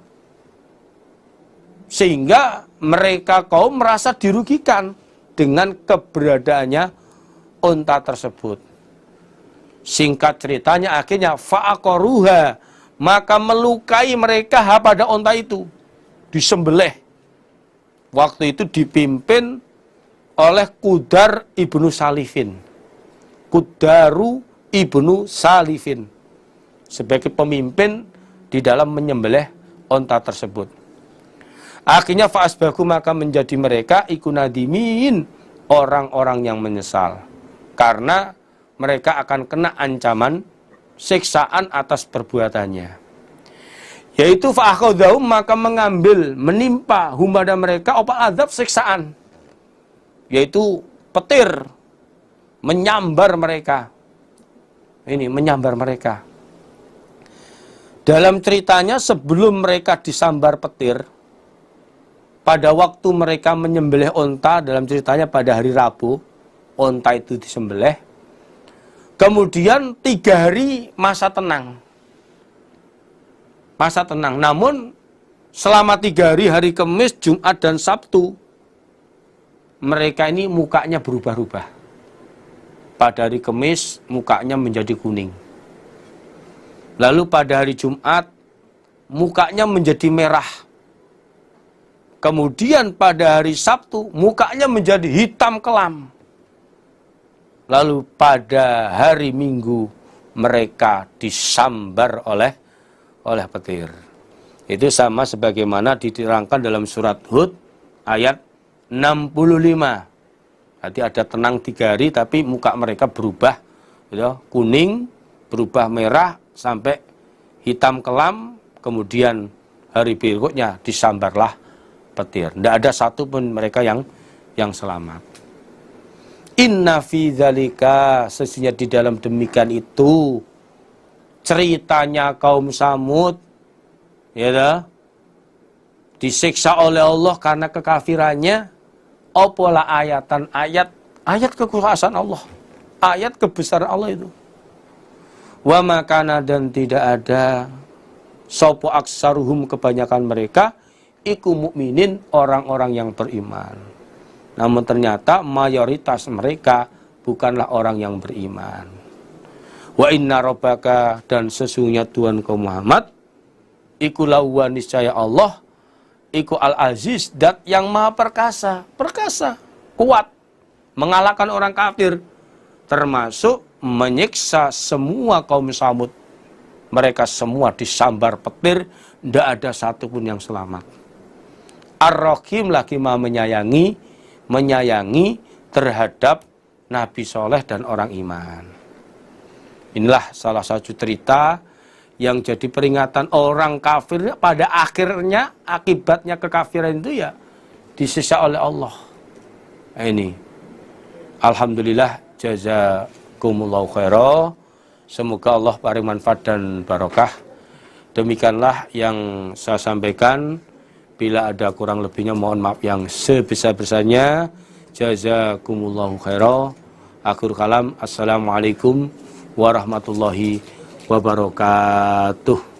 Sehingga mereka kaum merasa dirugikan dengan keberadaannya onta tersebut. Singkat ceritanya akhirnya fa'aqaruha, maka melukai mereka pada onta itu, disembelih. Waktu itu dipimpin oleh Qudar ibnu Salifin. Qudaru ibnu Salifin sebagai pemimpin di dalam menyembelih onta tersebut. Akhirnya fa'asbahu, maka menjadi mereka ikunadimin, orang-orang yang menyesal. Karena mereka akan kena ancaman siksaan atas perbuatannya. Yaitu fa'akhadhahum, maka mengambil, menimpa humada mereka apa azab siksaan. Yaitu petir, menyambar mereka. Ini, menyambar mereka. Dalam ceritanya sebelum mereka disambar petir, pada waktu mereka menyembelih onta, dalam ceritanya pada hari Rabu, onta itu disembelih. Kemudian 3 hari masa tenang. Masa tenang. Namun selama 3 hari, hari Kamis, Jumat, dan Sabtu, mereka ini mukanya berubah-ubah. Pada hari Kamis mukanya menjadi kuning. Lalu pada hari Jumat mukanya menjadi merah. Kemudian pada hari Sabtu mukanya menjadi hitam kelam. Lalu pada hari Minggu mereka disambar oleh petir. Itu sama sebagaimana diterangkan dalam surat Hud ayat 65. Jadi ada tenang 3 hari tapi muka mereka berubah, gitu, kuning, berubah merah sampai hitam kelam. Kemudian hari berikutnya disambarlah petir. Tidak ada satupun mereka yang selamat. Inna fi dzalika, sesungguhnya di dalam demikian itu ceritanya kaum Samud, ya, disiksa oleh Allah karena kekafirannya. Opola ayatan, ayat kekuasaan Allah, ayat kebesaran Allah itu. Wa makana, dan tidak ada sopo aksaruhum, kebanyakan mereka, iku mukminin, orang-orang yang beriman. Namun ternyata mayoritas mereka bukanlah orang yang beriman. Wa inna rabbaka, dan sesungguhnya Tuhan kau Muhammad, iku lawa, niscaya Allah, iku al-aziz, dat yang maha perkasa, kuat. mengalahkan orang kafir, termasuk menyiksa semua kaum Samud. Mereka semua disambar petir, tidak ada satupun yang selamat. Ar-Rahim lagi maha menyayangi terhadap Nabi Soleh dan orang iman. Inilah salah satu cerita yang jadi peringatan orang kafir pada akhirnya, akibatnya kekafiran itu ya disisa oleh Allah. Nah, ini alhamdulillah, jazakumullahu khairan. Semoga Allah beri manfaat dan barokah. Demikianlah yang saya sampaikan. Bila ada kurang lebihnya mohon maaf yang sebesar-besarnya. Jazakumullahu khairan. Akhir kalam, assalamualaikum warahmatullahi wabarakatuh.